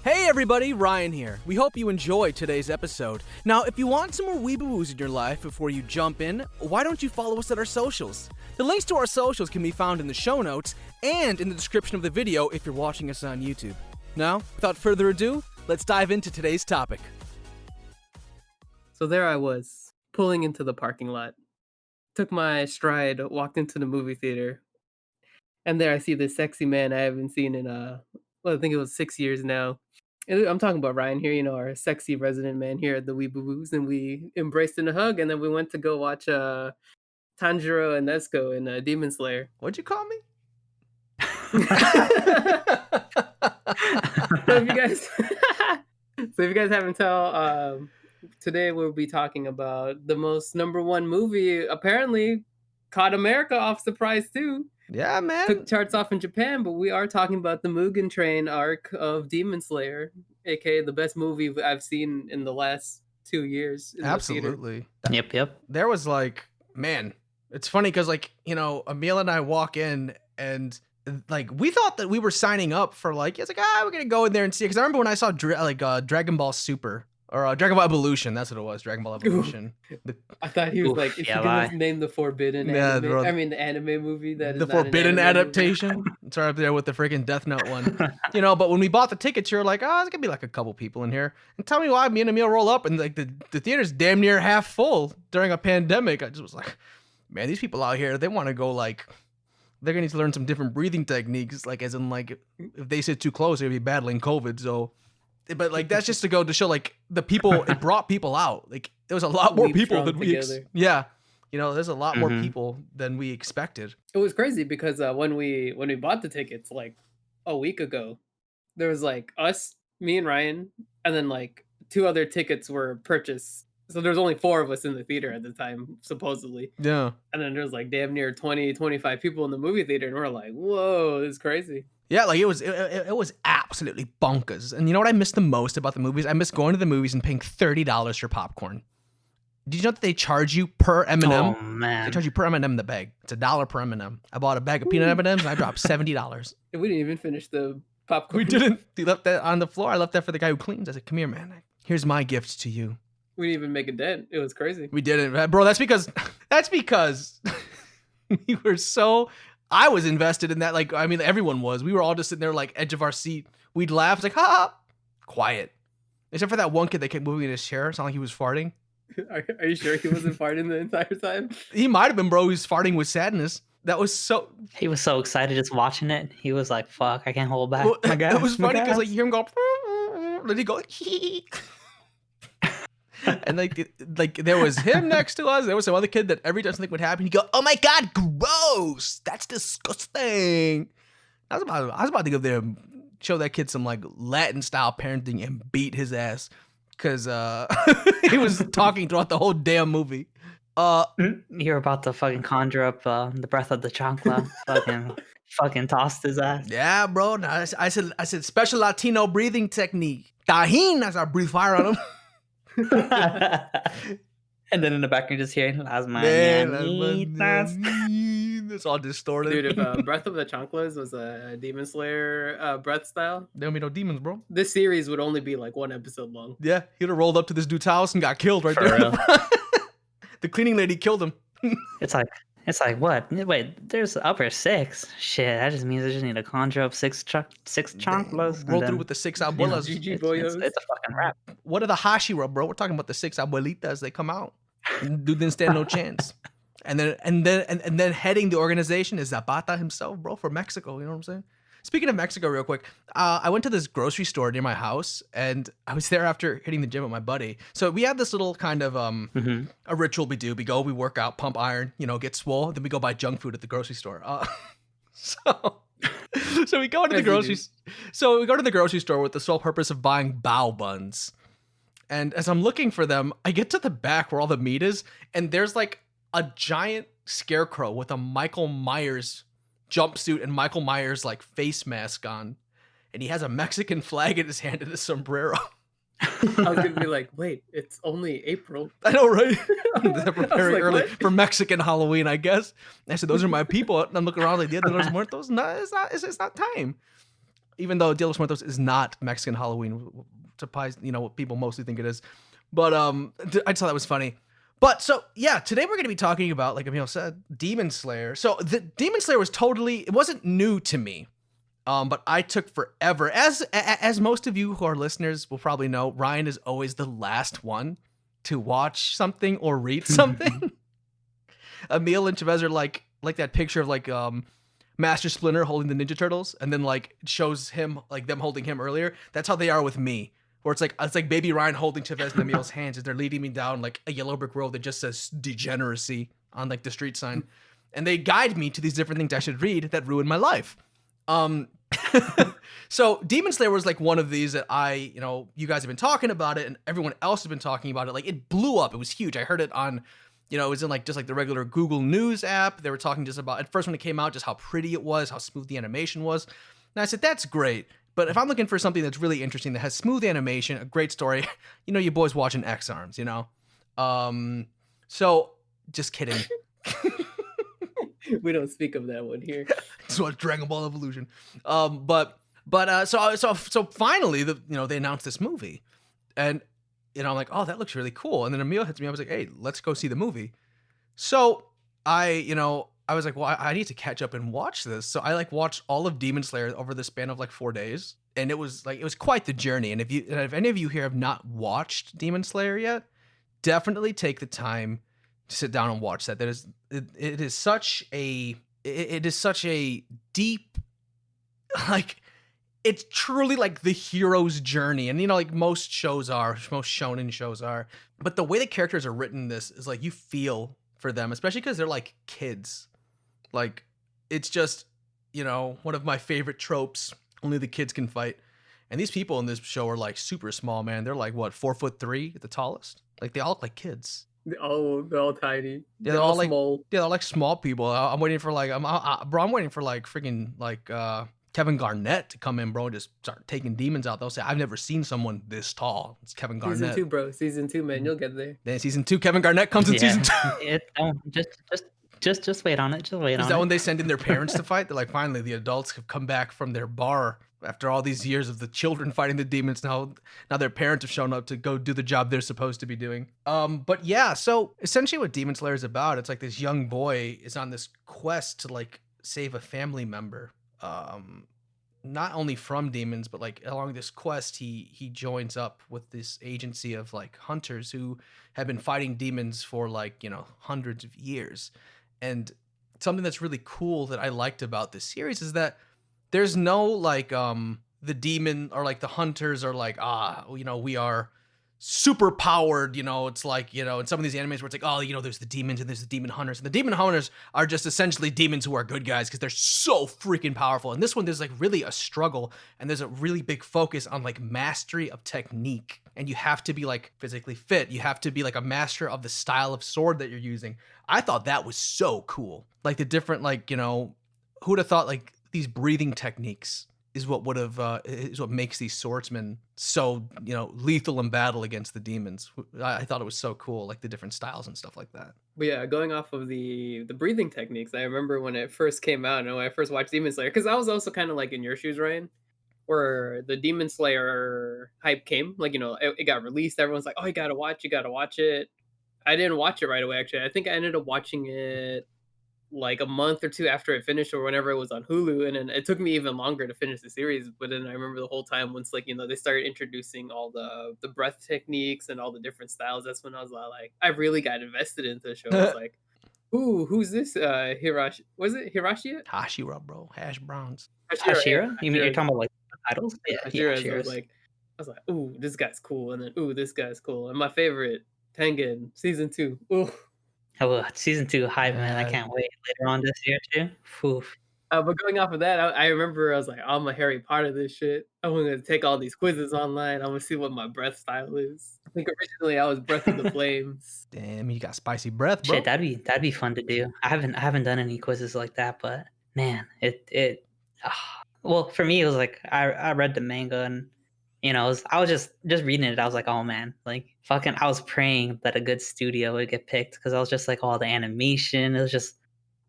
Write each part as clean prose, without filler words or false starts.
Hey everybody, Ryan here. We hope you enjoyed today's episode. Now, if you want some more WeebUwUs in your life before you jump in, why don't you follow us at our socials? The links to our socials can be found in the show notes and in the description of the video if you're watching us on YouTube. Now, without further ado, let's dive into today's topic. So there I was, pulling into the parking lot. Took my stride, walked into the movie theater. And there I see this sexy man I haven't seen in, I think it was 6 years now. And I'm talking about Ryan here, our sexy resident man here at the WeebUwUs. And we embraced in a hug, and then we went to go watch Tanjiro and Nezuko in Demon Slayer. What'd you call me? So if you guys haven't tell, today we'll be talking about the most #1 movie, apparently caught America off surprise too. Yeah, man. Took charts off in Japan, but we are talking about the Mugen Train arc of Demon Slayer, aka the best movie I've seen in the last 2 years. Absolutely. Yep. There was man, it's funny because Emil and I walk in and we thought that we were signing up for we're gonna go in there and see it. Because I remember when I saw Dragon Ball Super or Dragon Ball Evolution, that's what it was, Dragon Ball Evolution. I thought he was if you could name the forbidden anime, bro, the anime movie that is the not forbidden an adaptation. It's right up there with the freaking Death Note one. But when we bought the tickets, you're like, oh, it's gonna be a couple people in here. And tell me why me and Emil roll up and the theater's damn near half full during a pandemic. I just was like, man, these people out here, they want to go they're gonna need to learn some different breathing techniques, as in if they sit too close, they're gonna be battling COVID. So, but that's just to go to show the people. It brought people out. There was a lot more people than we. There's a lot more people than we expected. It was crazy because when we bought the tickets a week ago, there was us, me and Ryan, and then 2 other tickets were purchased. So there's only 4 of us in the theater at the time, supposedly. Yeah. And then there's damn near 20, 25 people in the movie theater, and we're like, whoa, this is crazy. Yeah, it was absolutely bonkers. And you know what I miss the most about the movies? I miss going to the movies and paying $30 for popcorn. Did you know that they charge you per M&M? Oh, man. They charge you per M&M in the bag. It's $1 per M&M. I bought a bag of peanut M&Ms and I dropped $70. And we didn't even finish the popcorn. We didn't. They left that on the floor. I left that for the guy who cleans. I said, come here, man. Here's my gift to you. We didn't even make a dent. It was crazy. We didn't, bro. That's because we were so. I was invested in that. Everyone was. We were all just sitting there, edge of our seat. We'd laugh. It's ha, quiet. Except for that one kid that kept moving in his chair. It sounded like he was farting. Are you sure he wasn't farting the entire time? He might have been, bro. He was farting with sadness. That was so. He was so excited just watching it. He was like, "Fuck, I can't hold back." Well, it was funny because you hear him go, then he go, and there was him next to us. There was some other kid that every time something would happen, he'd go, "Oh my god, gross! That's disgusting." I was about to go there and show that kid some Latin style parenting and beat his ass because he was talking throughout the whole damn movie. You're about to fucking conjure up the breath of the chancla. fucking tossed his ass. Yeah, bro. No, I said special Latino breathing technique. Tajín, as I breathe fire on him. And then in the back you're just hearing Las Mañanitas. It's all distorted. Dude, if Breath of the Chanclas was a Demon Slayer breath style, there would be no demons, bro. This series would only be 1 episode long. Yeah, he'd have rolled up to this dude's house and got killed right For there. real. The cleaning lady killed him. It's like what? Wait, there's upper 6. Shit, that just means I just need to conjure up 6 chanclas. Roll through with the 6 abuelas. GG Boyos. It's a fucking wrap. What are the Hashira, bro? We're talking about the 6 abuelitas. They come out. Dude didn't stand no chance. And then heading the organization is Zapata himself, bro, for Mexico. You know what I'm saying? Speaking of Mexico, real quick, I went to this grocery store near my house, and I was there after hitting the gym with my buddy. So we have this little kind of a ritual we do. We go, we work out, pump iron, get swole, then we go buy junk food at the grocery store. So we go to the grocery store with the sole purpose of buying bao buns. And as I'm looking for them, I get to the back where all the meat is, and there's a giant scarecrow with a Michael Myers jumpsuit and Michael Myers face mask on, and he has a Mexican flag in his hand and a sombrero. I was gonna be wait, it's only April. I know, right? They're preparing early for Mexican Halloween, I guess. And I said, those are my people. And I'm looking around Dia de los Muertos. No, it's not time. even though Dia de los Muertos is not Mexican Halloween, surprised, what people mostly think it is. But I just thought that was funny. But so yeah, today we're going to be talking about, like Emil said, Demon Slayer. So the Demon Slayer it wasn't new to me. But I took forever. As most of you who are listeners will probably know, Ryan is always the last one to watch something or read something. Emil and Chavez are like that picture of like Master Splinter holding the Ninja Turtles, and then like it shows him, like them holding him earlier. That's how they are with me. Where it's like baby Ryan holding Chavez and Emil's hands as they're leading me down like a yellow brick road that just says degeneracy on like the street sign. And they guide me to these different things I should read that ruin my life. So Demon Slayer was like one of these that you guys have been talking about it and everyone else has been talking about it. Like it blew up. It was huge. I heard it on, it was in like just like the regular Google News app. They were talking just about at first when it came out, just how pretty it was, how smooth the animation was. And I said, that's great. But if I'm looking for something that's really interesting, that has smooth animation, a great story, you boys watching X-Arms, So just kidding. We don't speak of that one here. It's what Dragon Ball Evolution. So finally, they announced this movie, and I'm like, oh, that looks really cool. And then Emil hits me. I was like, hey, let's go see the movie. So I was like, well, I need to catch up and watch this. So I like watched all of Demon Slayer over the span of like 4 days, and it was quite the journey. And if any of you here have not watched Demon Slayer yet, definitely take the time to sit down and watch that. It is such a deep, like, it's truly like the hero's journey. And like most shonen shows are, but the way the characters are written in this is like you feel for them, especially because they're like kids. Like it's just, one of my favorite tropes, only the kids can fight. And these people in this show are like super small, man. They're like what, 4'3" at the tallest? Like they all look like kids. They're all tiny. Yeah, they're all like small. Yeah, they're like small people. I'm waiting for like I'm waiting for like freaking like Kevin Garnett to come in, bro, and just start taking demons out. They'll say, I've never seen someone this tall. It's Kevin Garnett. Season 2, bro. Season 2, man. You'll get there. Then season 2, Kevin Garnett comes in season 2. Just wait on it. Just wait on it. Is that when they send in their parents to fight? They're like, finally, the adults have come back from their bar after all these years of the children fighting the demons. Now their parents have shown up to go do the job they're supposed to be doing. But yeah, so essentially what Demon Slayer is about, it's like this young boy is on this quest to like save a family member. Not only from demons, but like along this quest, he joins up with this agency of like hunters who have been fighting demons for like, hundreds of years. And something that's really cool that I liked about this series is that there's no like the demon or like the hunters are like, we are super powered, it's like, in some of these animes where it's like, oh, there's the demons and there's the demon hunters, and the demon hunters are just essentially demons who are good guys because they're so freaking powerful. And this one, there's like really a struggle, and there's a really big focus on like mastery of technique, and you have to be like physically fit, you have to be like a master of the style of sword that you're using. I thought that was so cool, like the different like, who'd have thought like these breathing techniques is what makes these swordsmen so, lethal in battle against the demons. I thought it was so cool, like the different styles and stuff like that. But yeah, going off of the breathing techniques, I remember when it first came out and when I first watched Demon Slayer, because I was also kind of like in your shoes, Ryan, where the Demon Slayer hype came. Like, it got released. Everyone's like, oh, you gotta watch it. I didn't watch it right away, actually. I think I ended up watching it like a month or two after it finished or whenever it was on Hulu, and then it took me even longer to finish the series. But then I remember the whole time once like they started introducing all the breath techniques and all the different styles, that's when I was like I really got invested into the show. I was like, who's this Hirashi? Was it Hirashi? Hashira, bro. Hash browns. Hashira? You mean you're talking about like the titles? Yeah, Hashira. I was like, ooh, this guy's cool, and then ooh, this guy's cool. And my favorite, Tengen season 2. Ooh. Oh, season 2 hype, man. I can't wait later on this year too. Oof. But going off of that, I remember I was like, I'm a Harry Potter this shit. I'm going to take all these quizzes online. I'm going to see what my breath style is. I think originally I was Breath of the Flames. Damn, you got spicy breath, bro. Shit, that'd be fun to do. I haven't done any quizzes like that, but man, well, for me it was like I read the manga and I was just reading it. I was like, oh man, like fucking, I was praying that a good studio would get picked because I was just like, all the animation, it was just,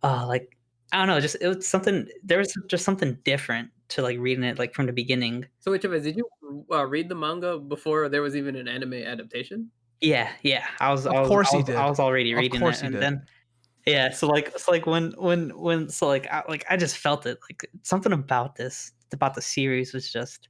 like, I don't know, it was something. There was just something different to like reading it like from the beginning. So which of it did you read the manga before there was even an anime adaptation? Yeah, yeah. I was Of course he did. I was already Of reading course it, he and did. then yeah. So like when so like I just felt it like something about the series was just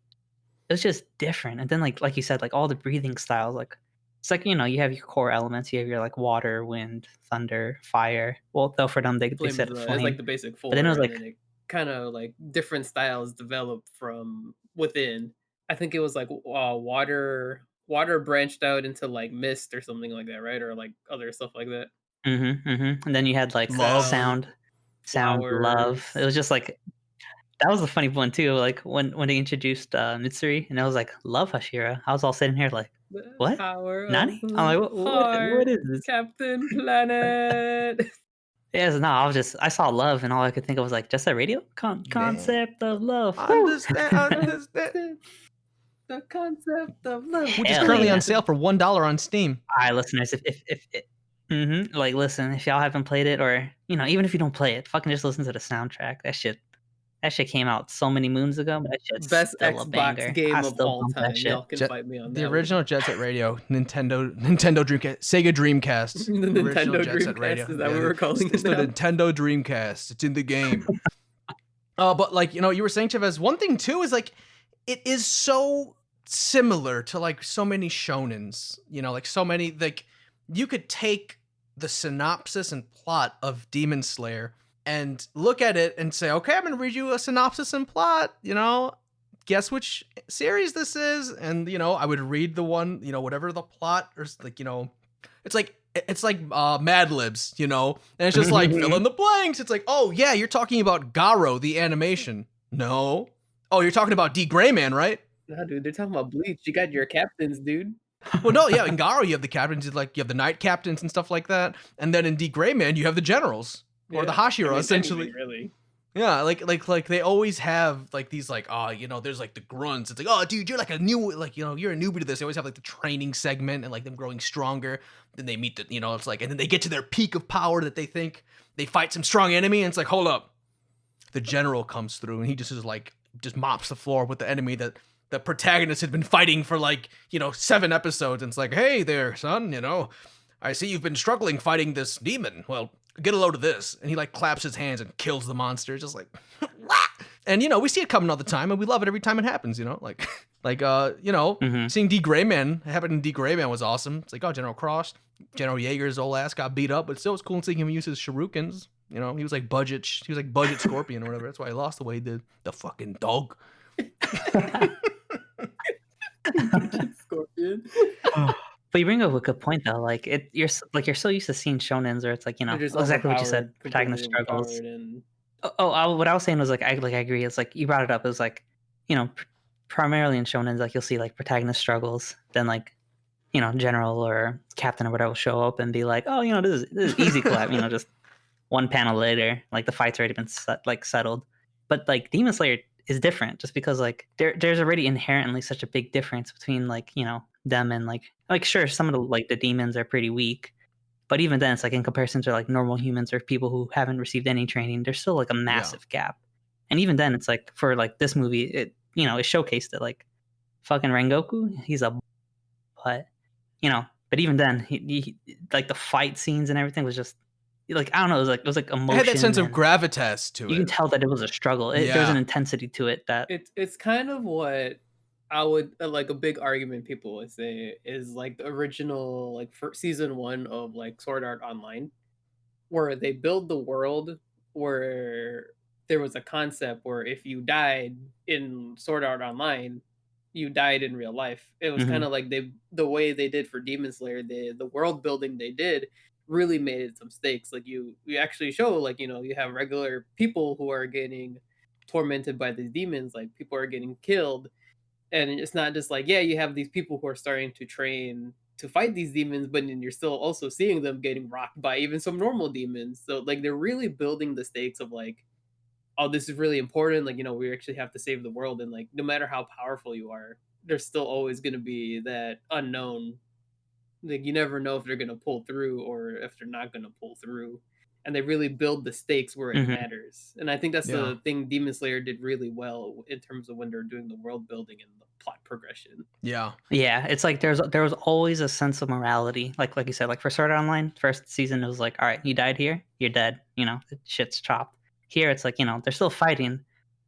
it was just different. And then like you said, like all the breathing styles, like it's like you have your core elements, you have your like water, wind, thunder, fire. Well, though for them they Flame said is like flame, the basic but then it four, was and like then it kind of like different styles developed from within. I think it was like water branched out into like mist or something like that, right? Or like other stuff like that. and then you had like Love. sound, love. It Flowers. was just like that was a funny one too. Like when they introduced Mitsuri, and I was like, "Love Hashira." I was all sitting here like, The "What? power of Nani?" I'm the like, what is heart, this?" Captain Planet. Yes, no, I saw love, and all I could think of was like, just a radio Man. concept of love. Whew. Understand. The concept of love. Which is Hell currently on yeah! sale for $1 on Steam. All right, listeners, like listen, if y'all haven't played it, or even if you don't play it, fucking just listen to the soundtrack. That shit came out so many moons ago, but that shit's Best still a Xbox banger. I game of still all bump that time. shit. Y'all can fight me on The that original Jet Set Radio, Nintendo Dreamcast, Sega Dreamcast. one. The Original Nintendo Jet Set Dreamcast, Radio. is that what we're calling It's it the now? Nintendo Dreamcast. It's in the game. But like you were saying, Chavez, one thing too is like it is so similar to like so many shonens. Like so many like you could take the synopsis and plot of Demon Slayer and look at it and say, okay, I'm gonna read you a synopsis and plot. Guess which series this is, and I would read the one, whatever the plot or like it's like Mad Libs, and it's just like fill in the blanks. It's like, oh yeah, you're talking about Garo the animation. No. Oh, you're talking about D Gray Man, right? Nah, dude, they're talking about Bleach. You got your captains, dude. Well, no, yeah, in Garo you have the captains, like you have the knight captains and stuff like that, and then in D Gray Man you have the generals or the Hashira, essentially. Technically, really. Yeah, like they always have like these like there's like the grunts. It's like, oh dude, you're like a new you're a newbie to this. They always have like the training segment and like them growing stronger. Then they meet the it's like, and then they get to their peak of power that they think they fight some strong enemy, and it's like, hold up, the general comes through and he just is like just mops the floor with the enemy that the protagonist had been fighting for like 7 episodes, and it's like, hey there, son, I see you've been struggling fighting this demon. Well, get a load of this. And he like claps his hands and kills the monster. Just like, and we see it coming all the time, and we love it every time it happens. Seeing D Gray Man happen in D Gray Man was awesome. It's like, oh, General Cross, General Jaeger's old ass got beat up, but still was cool seeing him use his shurikens. He was like budget Scorpion or whatever. That's why he lost the way he did. The fucking dog. Scorpion. But you bring up a good point though. Like you're so used to seeing shonens, where it's like They're just exactly what you said. overpowered, Protagonist completely struggles. overpowered, and What I was saying was like I agree. It's like you brought it up. It was like primarily in shonens, like you'll see like protagonist struggles, then like general or captain or whatever will show up and be like, oh this is easy clap. Just one panel later, like the fight's already been settled. But like Demon Slayer is different, just because like there's already inherently such a big difference between like them and like sure, some of the demons are pretty weak, but even then it's like in comparison to like normal humans or people who haven't received any training, there's still like a massive gap. And even then it's like for like this movie, it it showcased it, like fucking Rengoku, he's a but but even then he like the fight scenes and everything was just like, I don't know, it was like emotion. It had that sense of gravitas to it. You can tell that it was a struggle. There's an intensity to it that it's kind of what I would like a big argument people would say is like the original like for season 1 of like Sword Art Online, where they build the world where there was a concept where if you died in Sword Art Online, you died in real life. It was kind of like the way they did for Demon Slayer, the world building they did really made it some stakes. Like you actually show like you have regular people who are getting tormented by these demons, like people are getting killed, and it's not just like, yeah, you have these people who are starting to train to fight these demons, but then you're still also seeing them getting rocked by even some normal demons. So like they're really building the stakes of like, oh, this is really important. Like, we actually have to save the world. And like, no matter how powerful you are, there's still always going to be that unknown. Like, you never know if they're going to pull through or if they're not going to pull through. and they really build the stakes where it Mhm. matters. And I think that's Yeah. the thing Demon Slayer did really well in terms of when they're doing the world building and the plot progression. Yeah. Yeah, it's like there was always a sense of morality. Like you said, like for Sword Art Online, first season it was like, all right, you died here, you're dead. You know, shit's chopped. Here it's like, you know, they're still fighting,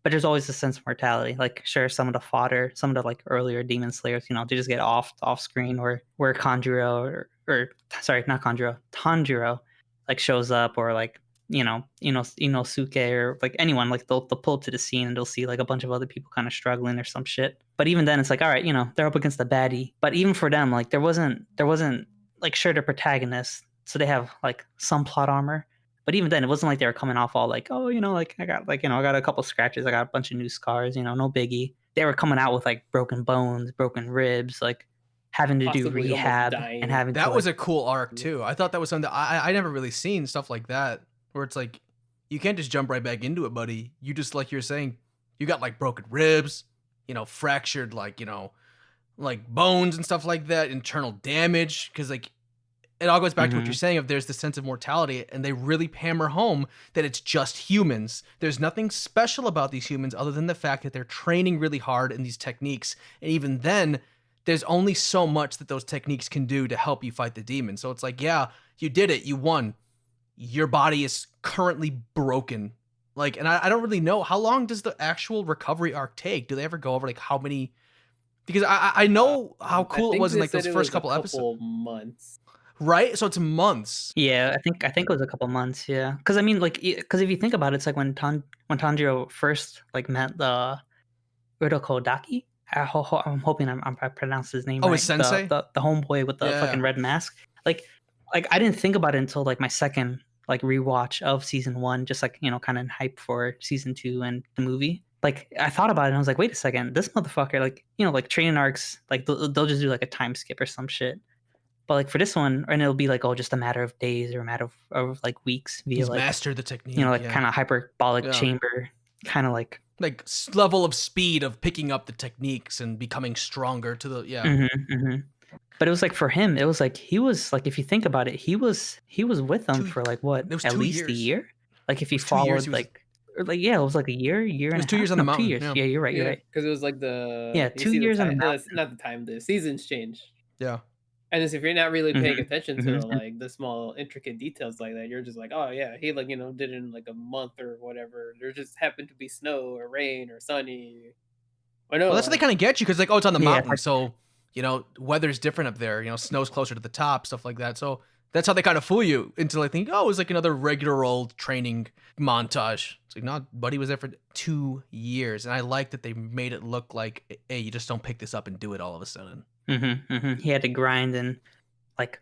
but there's always a sense of mortality. Like sure, some of the fodder, some of the like earlier Demon Slayers, you know, they just get off screen, or where Conjuro or sorry, not Conjuro, Tanjiro like shows up, or like Inosuke, or like anyone, like they'll pull up to the scene and they'll see like a bunch of other people kind of struggling or some shit. But even then, it's like, all right, you know, they're up against the baddie. But even for them, like there wasn't like sure they're protagonists, so they have like some plot armor. But even then, it wasn't like they were coming off all like, oh, you know, like I got like, you know, I got a couple scratches, I got a bunch of new scars, you know, no biggie. They were coming out with like broken bones, broken ribs, like having to do Possibly almost rehab dying. and having to That was like, a cool arc too. I thought that was something that I never really seen stuff like that, where it's like you can't just jump right back into it, buddy. You just, like you're saying, you got like broken ribs, you know, fractured like bones and stuff like that, internal damage, because like it all goes back to what you're saying, if there's the sense of mortality, and they really hammer home that it's just humans. There's nothing special about these humans other than the fact that they're training really hard in these techniques, and even then there's only so much that those techniques can do to help you fight the demon. So it's like, yeah, you did it, you won, your body is currently broken. Like, and I don't really know, how long does the actual recovery arc take? Do they ever go over like how many? Because I know how cool it was in like those first couple episodes, months. right? So it's months. yeah, I think it was a couple months, yeah. Because I mean, like, because if you think about it, it's like when Tanjiro first like met the Urokodaki. I'm hoping I pronounced his name Oh, right. his sensei? The homeboy with the Yeah. fucking red mask. Like I didn't think about it until like my second like rewatch of season 1, just like, you know, kind of hype for season 2 and the movie. Like I thought about it and I was like, wait a second, this motherfucker, like, you know, like training arcs, like they'll just do like a time skip or some shit. But like for this one, and it'll be like, oh, just a matter of days or a matter of like weeks via He's like, mastered the technique. you know, like yeah. kind of hyperbolic Yeah. chamber, kind of like level of speed of picking up the techniques and becoming stronger to the But it was like for him, it was like he was like, if you think about it, he was with them for like what, it was at 2 least a years. year. Like if he was 2 years, followed he was- like, or like yeah, it was like a year and was a 2 half. years on the No, 2 mountain, years. yeah. Yeah, you're right. You're right. Because it was like the Yeah, you 2 see the years on the time, mountain. not the time, the seasons change. Yeah. And if you're not really paying Mhm, attention to mhm. like the small intricate details like that, you're just like, oh yeah, he like, you know, did it in like a month or whatever. There just happened to be snow or rain or sunny. I know. Well, that's what they kind of get you, because like, oh, it's on the Yeah, mountain, like- so you know, weather's different up there. You know, snow's closer to the top, stuff like that. So that's how they kind of fool you until I think, oh, it was like another regular old training montage. It's like, no, buddy was there for 2 years, and I like that they made it look like, hey, you just don't pick this up and do it all of a sudden. He had to grind and like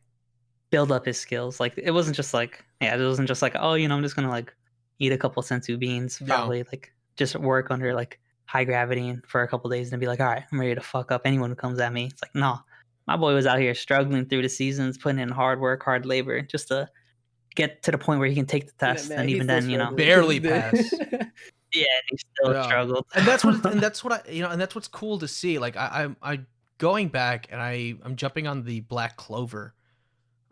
build up his skills. Like it wasn't just like, yeah, it wasn't just like, oh, you know, I'm just gonna like eat a couple sensu beans, Yeah. probably like just work under like high gravity and for a couple days and be like, all right, I'm ready to fuck up anyone who comes at me. It's like, no, my boy was out here struggling through the seasons, putting in hard work, hard labor, just to get to the point where he can take the test. Man, and he's even still then, you know, struggling. Barely pass. yeah, he still Yeah. struggled. And that's what and that's what I, you know, and that's what's cool to see. Like I going back, and I'm jumping on the Black Clover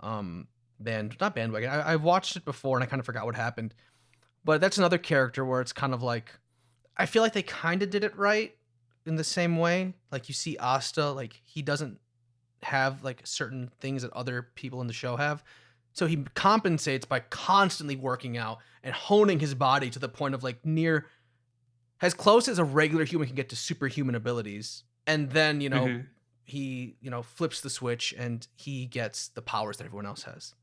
not bandwagon. I watched it before and I kind of forgot what happened. But that's another character where it's kind of like, I feel like they kind of did it right in the same way. Like you see Asta, like he doesn't have like certain things that other people in the show have. So he compensates by constantly working out and honing his body to the point of like near as close as a regular human can get to superhuman abilities. And then, you know, he, you know, flips the switch and he gets the powers that everyone else has.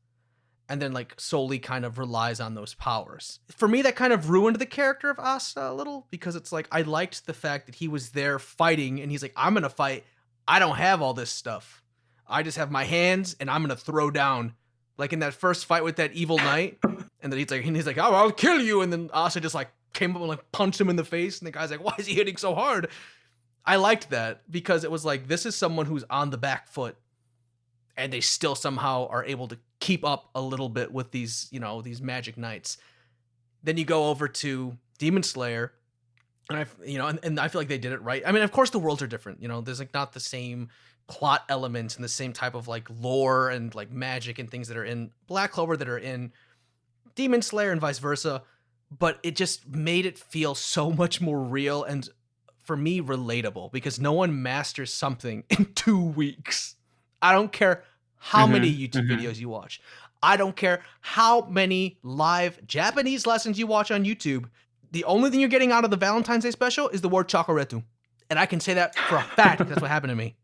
And then like solely kind of relies on those powers. For me, that kind of ruined the character of Asta a little, because it's like I liked the fact that he was there fighting and he's like, I'm gonna fight. I don't have all this stuff. I just have my hands and I'm gonna throw down. Like in that first fight with that evil knight, and then he's like, oh, I'll kill you. And then Asta just like came up and like punched him in the face, and the guy's like, why is he hitting so hard? I liked that because it was like, this is someone who's on the back foot, and they still somehow are able to keep up a little bit with these, you know, these magic knights. Then you go over to Demon Slayer, and and I feel like they did it right. I mean, of course the worlds are different, you know, there's like not the same plot elements and the same type of like lore and like magic and things that are in Black Clover that are in Demon Slayer and vice versa, but it just made it feel so much more real and, for me, relatable, because no one masters something in 2 weeks. I don't care how many YouTube videos you watch. I don't care how many live Japanese lessons you watch on YouTube. The only thing you're getting out of the Valentine's Day special is the word chocoretu. And I can say that for a fact, because that's what happened to me.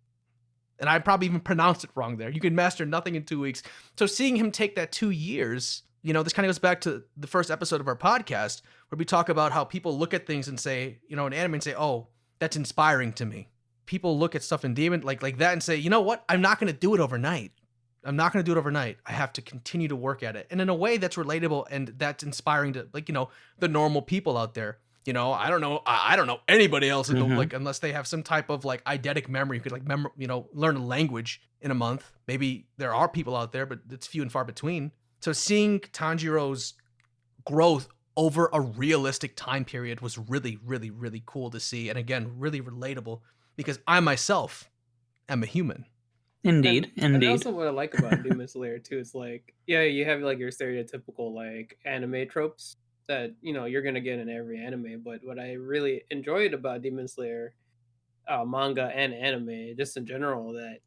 And I probably even pronounced it wrong there. You can master nothing in 2 weeks. So seeing him take that 2 years, you know, this kind of goes back to the first episode of our podcast, where we talk about how people look at things and say, you know, in anime and say, oh, that's inspiring to me. People look at stuff in Demon like that and say, you know what? I'm not going to do it overnight. I'm not going to do it overnight. I have to continue to work at it. And in a way that's relatable and that's inspiring to, like, you know, the normal people out there. You know, I don't know anybody else in the, like, unless they have some type of like eidetic memory, you could like learn a language in a month. Maybe there are people out there, but it's few and far between. So seeing Tanjiro's growth over a realistic time period was really, really, really cool to see. And again, really relatable, because I myself am a human. Indeed. And also what I like about Demon Slayer too is like, yeah, you have like your stereotypical like anime tropes that, you know, you're gonna get in every anime. But what I really enjoyed about Demon Slayer, manga and anime, just in general, that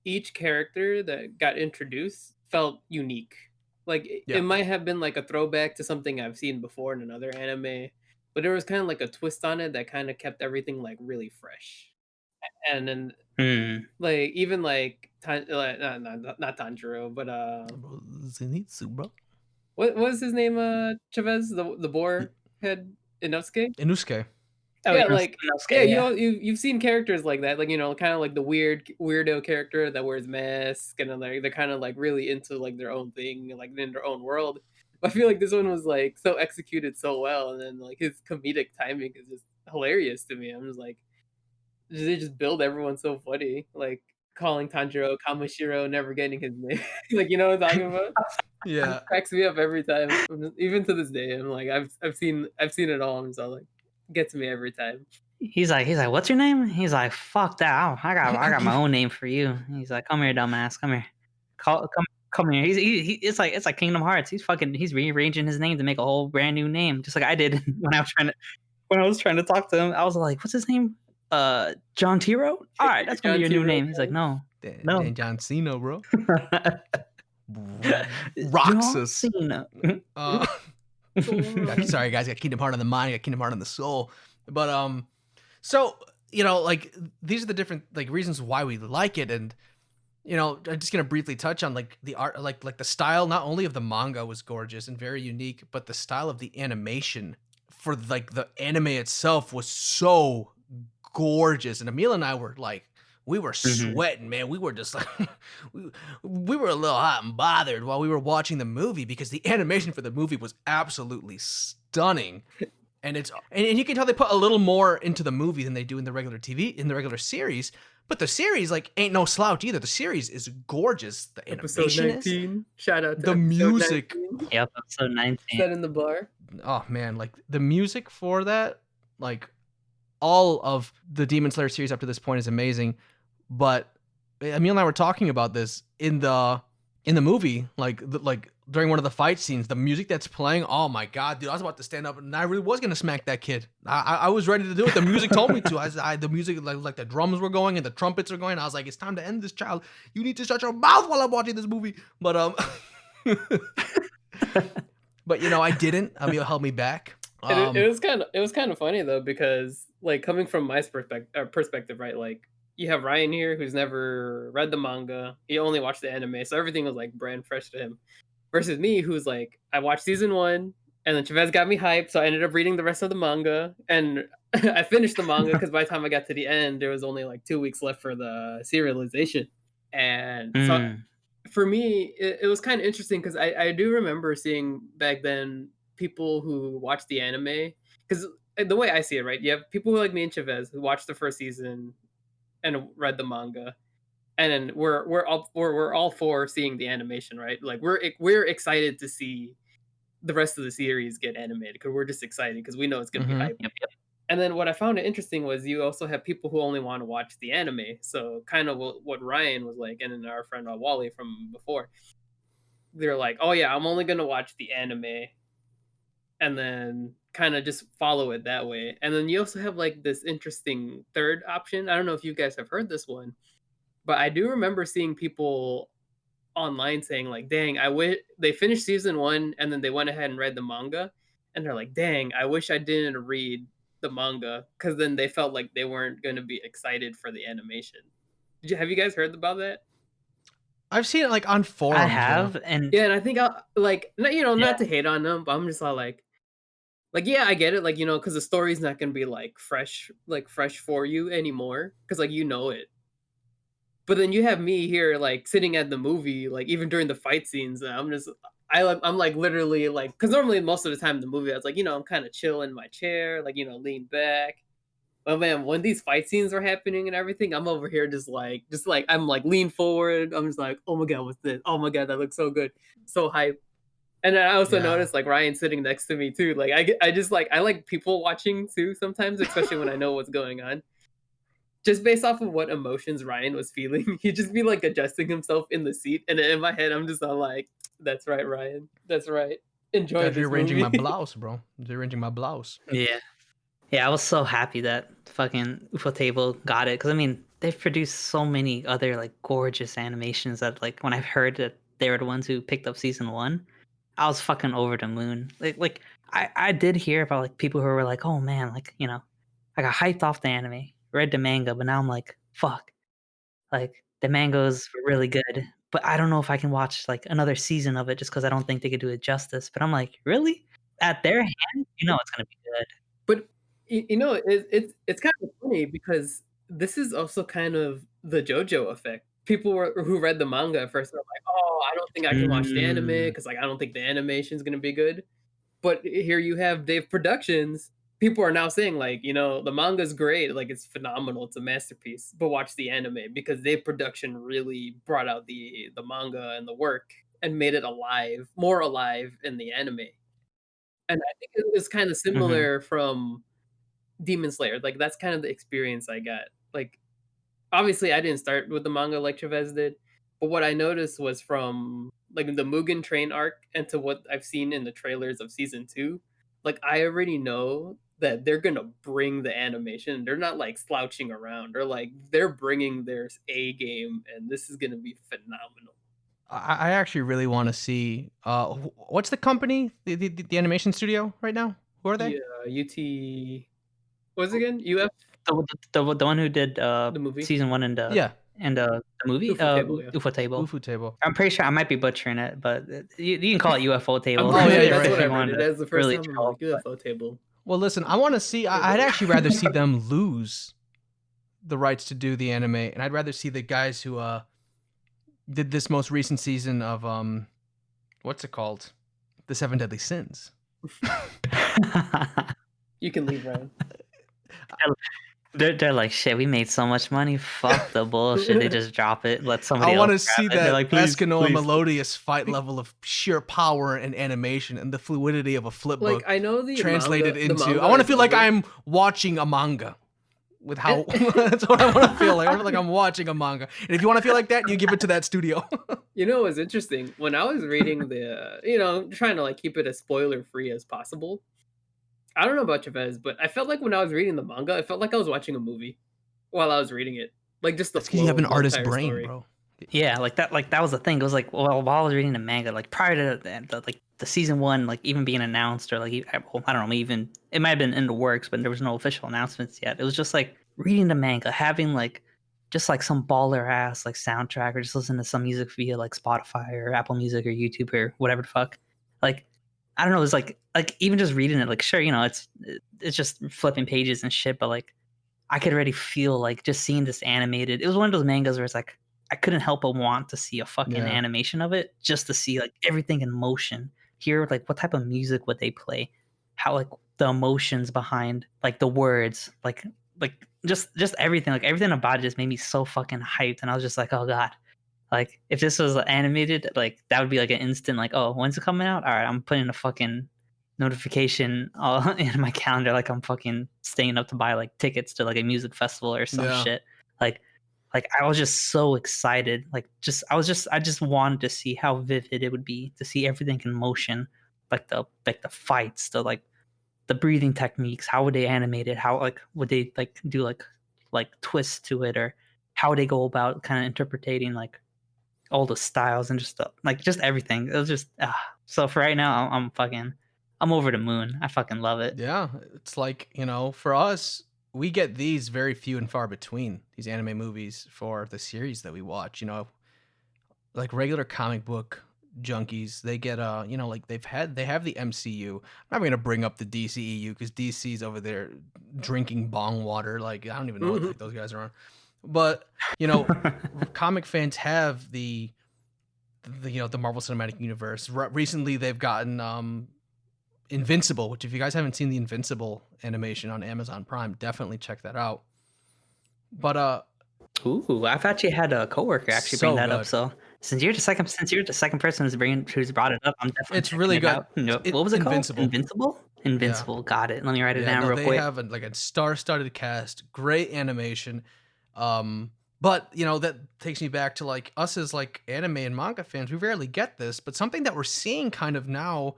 each character that got introduced felt unique. Like it might have been like a throwback to something I've seen before in another anime, but there was kind of like a twist on it that kind of kept everything like really fresh. And then like even like not Tanjiro, but Zenitsu, bro. what was his name? Chavez, the boar head Inosuke. Oh, yeah, like you've seen characters like that, like, you know, kind of like the weirdo character that wears masks and then they're kind of like really into like their own thing, like in their own world. But I feel like this one was like so executed so well, and then like his comedic timing is just hilarious to me. I'm just like, they just build everyone so funny, like calling Tanjiro Kamashiro, never getting his name. Like, you know what I'm talking about? Yeah, it cracks me up every time. Even to this day, I'm like, I've seen it all. I'm so like, gets me every time. He's like, what's your name? He's like, fuck that. I got my own name for you. He's like, come here, dumbass. Come here. Come here. It's like Kingdom Hearts. He's rearranging his name to make a whole brand new name, just like I did when I was trying to talk to him. I was like, what's his name? John Tiro? All right, that's gonna be your new name. He's like, no. John Cena, bro. Roxas. John Cena. Sorry, guys. Got Kingdom Heart on the mind. Got Kingdom Heart on the soul. But so, you know, like, these are the different like reasons why we like it, and, you know, I'm just gonna briefly touch on like the art, like the style. Not only of the manga was gorgeous and very unique, but the style of the animation for like the anime itself was so gorgeous. And Emil and I were like, we were sweating, man. We were just like, we were a little hot and bothered while we were watching the movie, because the animation for the movie was absolutely stunning. And and you can tell they put a little more into the movie than they do in the regular regular series. But the series, like, ain't no slouch either. The series is gorgeous. The animation episode 19. Shout out to the music. 19. Yep, episode 19. Set in the bar. Oh man, like the music for that, like all of the Demon Slayer series up to this point is amazing. But Emil and I were talking about this in the movie, like during one of the fight scenes, the music that's playing. Oh my god, dude! I was about to stand up, and I really was gonna smack that kid. I was ready to do it. The music told me to. The music, like the drums were going and the trumpets were going. I was like, it's time to end this, child. You need to shut your mouth while I'm watching this movie. But but you know, I didn't. Emil held me back. It was kind of funny though, because like coming from my perspective, right? Like, you have Ryan here who's never read the manga. He only watched the anime, so everything was like brand fresh to him. Versus me, who's like, I watched season 1, and then Chavez got me hyped, so I ended up reading the rest of the manga, and I finished the manga because by the time I got to the end, there was only like 2 weeks left for the serialization. And so for me, it was kind of interesting, because I do remember seeing back then people who watched the anime, because the way I see it, right, you have people like me and Chavez who watched the first season and read the manga, and then we're all for seeing the animation, right? Like, we're excited to see the rest of the series get animated, because we're just excited because we know it's gonna be hype. Yep. And then what I found interesting was you also have people who only want to watch the anime. So kind of what Ryan was like, and then our friend Wally from before. they're like, oh yeah, I'm only gonna watch the anime, and then kind of just follow it that way. And then you also have like this interesting third option. I don't know if you guys have heard this one, but I do remember seeing people online saying like, "Dang, I wish they finished season 1 and then they went ahead and read the manga." And they're like, "Dang, I wish I didn't read the manga cuz then they felt like they weren't going to be excited for the animation." Have you guys heard about that? I've seen it like on I forums, have, and Yeah, and I think I like yeah. not to hate on them, but I'm just all like yeah, I get it, like, cuz the story's not going to be like fresh for you anymore cuz like it. But then you have me here, like, sitting at the movie, like, even during the fight scenes, and I'm, like, literally, like, because normally most of the time in the movie, I was like, I'm kinda chill in my chair, like, lean back. But man, when these fight scenes are happening and everything, I'm over here I'm, like, lean forward. I'm just like, "Oh my god, what's this? Oh my god, that looks so good." So hype. And then I also Yeah. noticed, like, Ryan sitting next to me too. Like, I just, like I like people watching too sometimes, especially when I know what's going on. Just based off of what emotions Ryan was feeling, he'd just be, like, adjusting himself in the seat, and in my head, I'm just all like, "That's right, Ryan. That's right. Enjoy Guys, this rearranging my movie." blouse, bro. Rearranging my blouse. Yeah. Yeah, I was so happy that fucking Ufotable got it because I mean they've produced so many other like gorgeous animations that like when I heard that they were the ones who picked up season 1, I was fucking over the moon. Like I did hear about like people who were like, oh man, like I got hyped off the anime, read the manga, but now I'm like, fuck, like the manga's really good, but I don't know if I can watch like another season of it just because I don't think they could do it justice. But I'm like, really? At their hand, it's gonna be good. But, it's kind of funny because this is also kind of the JoJo effect. People who read the manga at first are like, "Oh, I don't think I can watch the anime Mm. because like, I don't think the animation's gonna be good." But here you have Dave Productions. People are now saying like, the manga's great, like it's phenomenal, it's a masterpiece. But watch the anime because Dave Production really brought out the manga and the work and made it more alive in the anime. And I think it was kind of Mhm. similar from Demon Slayer. Like that's kind of the experience I got. Like obviously I didn't start with the manga like Chavez did, but what I noticed was from like the Mugen Train arc and to what I've seen in the trailers of season 2, like I already know that they're gonna bring the animation. They're not like slouching around. They're bringing their A game, and this is gonna be phenomenal. I actually really want to see. What's the company? The animation studio right now? Who are they? Yeah, UT. What's it again? UF The one who did the movie. season 1 Yeah, and the movie UFO table. Yeah. UFO Table. Ufu Table. I'm pretty sure I might be butchering it, but you can call it UFO I'm Table Oh pretty yeah, sure you're that's right. what if I you read wanted it to as the first really time. I'm troll. like But UFO table. Well, listen, I want to see. I'd actually rather see them lose the rights to do the anime, and I'd rather see the guys who did this most recent season of what's it called, The Seven Deadly Sins. You can leave, Ryan. they're like, shit, we made so much money. Fuck the bullshit. They just drop it, let somebody I want else to grab see it. They're that like, please, Eskimo and please. Melodious fight level of sheer power and animation and the fluidity of a flip Like book I know translated the into. I manga want to is feel like over. I'm watching a manga. With how And- that's what I want to feel like. I feel like I'm watching a manga. And if you want to feel like that, you give it to that studio. What's interesting? When I was reading trying to like keep it as spoiler free as possible. I don't know about Chavez, but I felt like when I was reading the manga, I felt like I was watching a movie while I was reading it. Like just the That's because you have flow an of the artist entire brain, story. bro. Yeah, like that was the thing. It was like, well, while I was reading the manga, like prior to the season 1, like even being announced or like I don't know, even it might have been in the works, but there was no official announcements yet. It was just like reading the manga, having like just like some baller ass like soundtrack, or just listen to some music via like Spotify or Apple Music or YouTube or whatever the fuck. Like I don't know, it's like even just reading it, like sure, it's just flipping pages and shit, but like I could already feel like just seeing this animated. It was one of those mangas where it's like I couldn't help but want to see a fucking Yeah. animation of it just to see like everything in motion. Hear like what type of music would they play? How like the emotions behind like the words, like just everything, like everything about it just made me so fucking hyped. And I was just like, oh god, like if this was animated, like that would be like an instant like, oh, when's it coming out? All right, I'm putting a fucking notification in my calendar like I'm fucking staying up to buy like tickets to like a music festival or some Yeah. shit. Like Like I was just so excited. I just wanted to see how vivid it would be to see everything in motion, like the fights, the breathing techniques. How would they animate it? How like would they like do like twists to it, or how would they go about kind of interpreting like all the styles and just everything. It was just so for right now, I'm over the moon. I fucking love it. Yeah, it's like, for us, we get these very few and far between, these anime movies for the series that we watch. Like regular comic book junkies, they get like they have the MCU. I'm not gonna bring up the DCEU because DC's over there drinking bong water. Like I don't even know what the heck those guys are on. But comic fans have the Marvel Cinematic Universe. Recently, they've gotten Invincible, which if you guys haven't seen the Invincible animation on Amazon Prime, definitely check that out. But Ooh, I've actually had a coworker actually bring So that up. good. So since you're the second person who's brought it up, I'm definitely It's checking really it good. out. What was it Invincible. called? Invincible. Invincible. Got it. Let me write it down real they quick. have like a star-studded cast, great animation. But that takes me back to like us as like anime and manga fans. We rarely get this, but something that we're seeing kind of now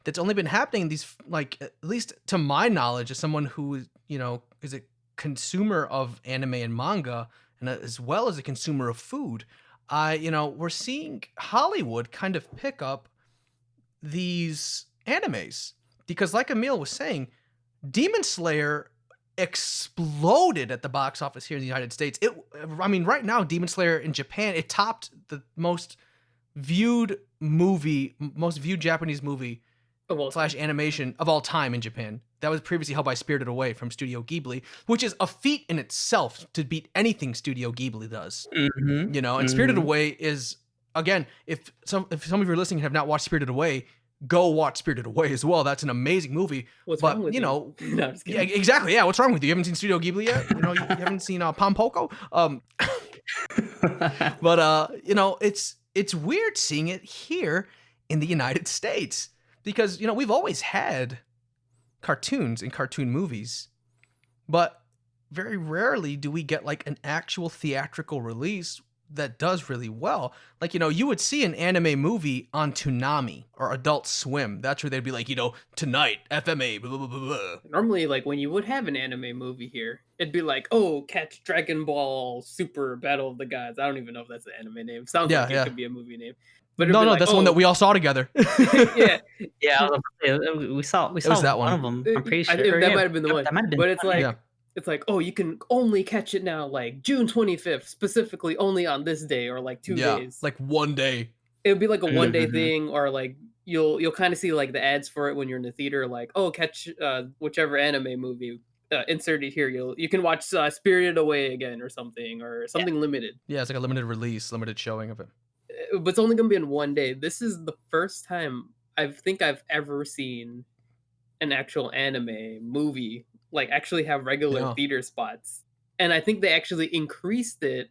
that's only been happening in these, like, at least to my knowledge, as someone who is a consumer of anime and manga, and as well as a consumer of food. We're seeing Hollywood kind of pick up these animes because, like Emil was saying, Demon Slayer exploded at the box office here in the United States. Right now, Demon Slayer in Japan, it topped the most viewed Japanese movie / animation of all time in Japan. That was previously held by Spirited Away from Studio Ghibli, which is a feat in itself to beat anything Studio Ghibli does. And Spirited Away is, again, if some of you are listening and have not watched Spirited Away, go watch Spirited Away as well. That's an amazing movie. What's wrong with you? No, I'm just Yeah, kidding. exactly. Yeah, what's wrong with you? You haven't seen Studio Ghibli yet? You haven't seen Pompoko? But it's weird seeing it here in the United States because we've always had cartoons and cartoon movies, but very rarely do we get like an actual theatrical release that does really well. Like, you would see an anime movie on Toonami or Adult Swim. That's where they'd be like, tonight, FMA, blah, blah, blah, blah. Normally, like when you would have an anime movie here, it'd be like, oh, catch Dragon Ball Super Battle of the Gods. I don't even know if that's the anime name. Sounds like it could be a movie name. But no, that's one that we all saw together. Yeah. Yeah, we saw that one one. of them. I'm pretty sure That might have been the one. That might have been. But it's like, Yeah. it's like, oh, you can only catch it now, like June 25th, specifically only on this day, or like 2 days. Like one day. It would be like a one-day thing, or like you'll kind of see like the ads for it when you're in the theater, like, oh, catch whichever anime movie inserted here. You can watch Spirited Away again or something limited. Yeah, it's like a limited release, limited showing of it. But it's only gonna be in one day. This is the first time I think I've ever seen an actual anime movie like actually have regular theater spots, and I think they actually increased the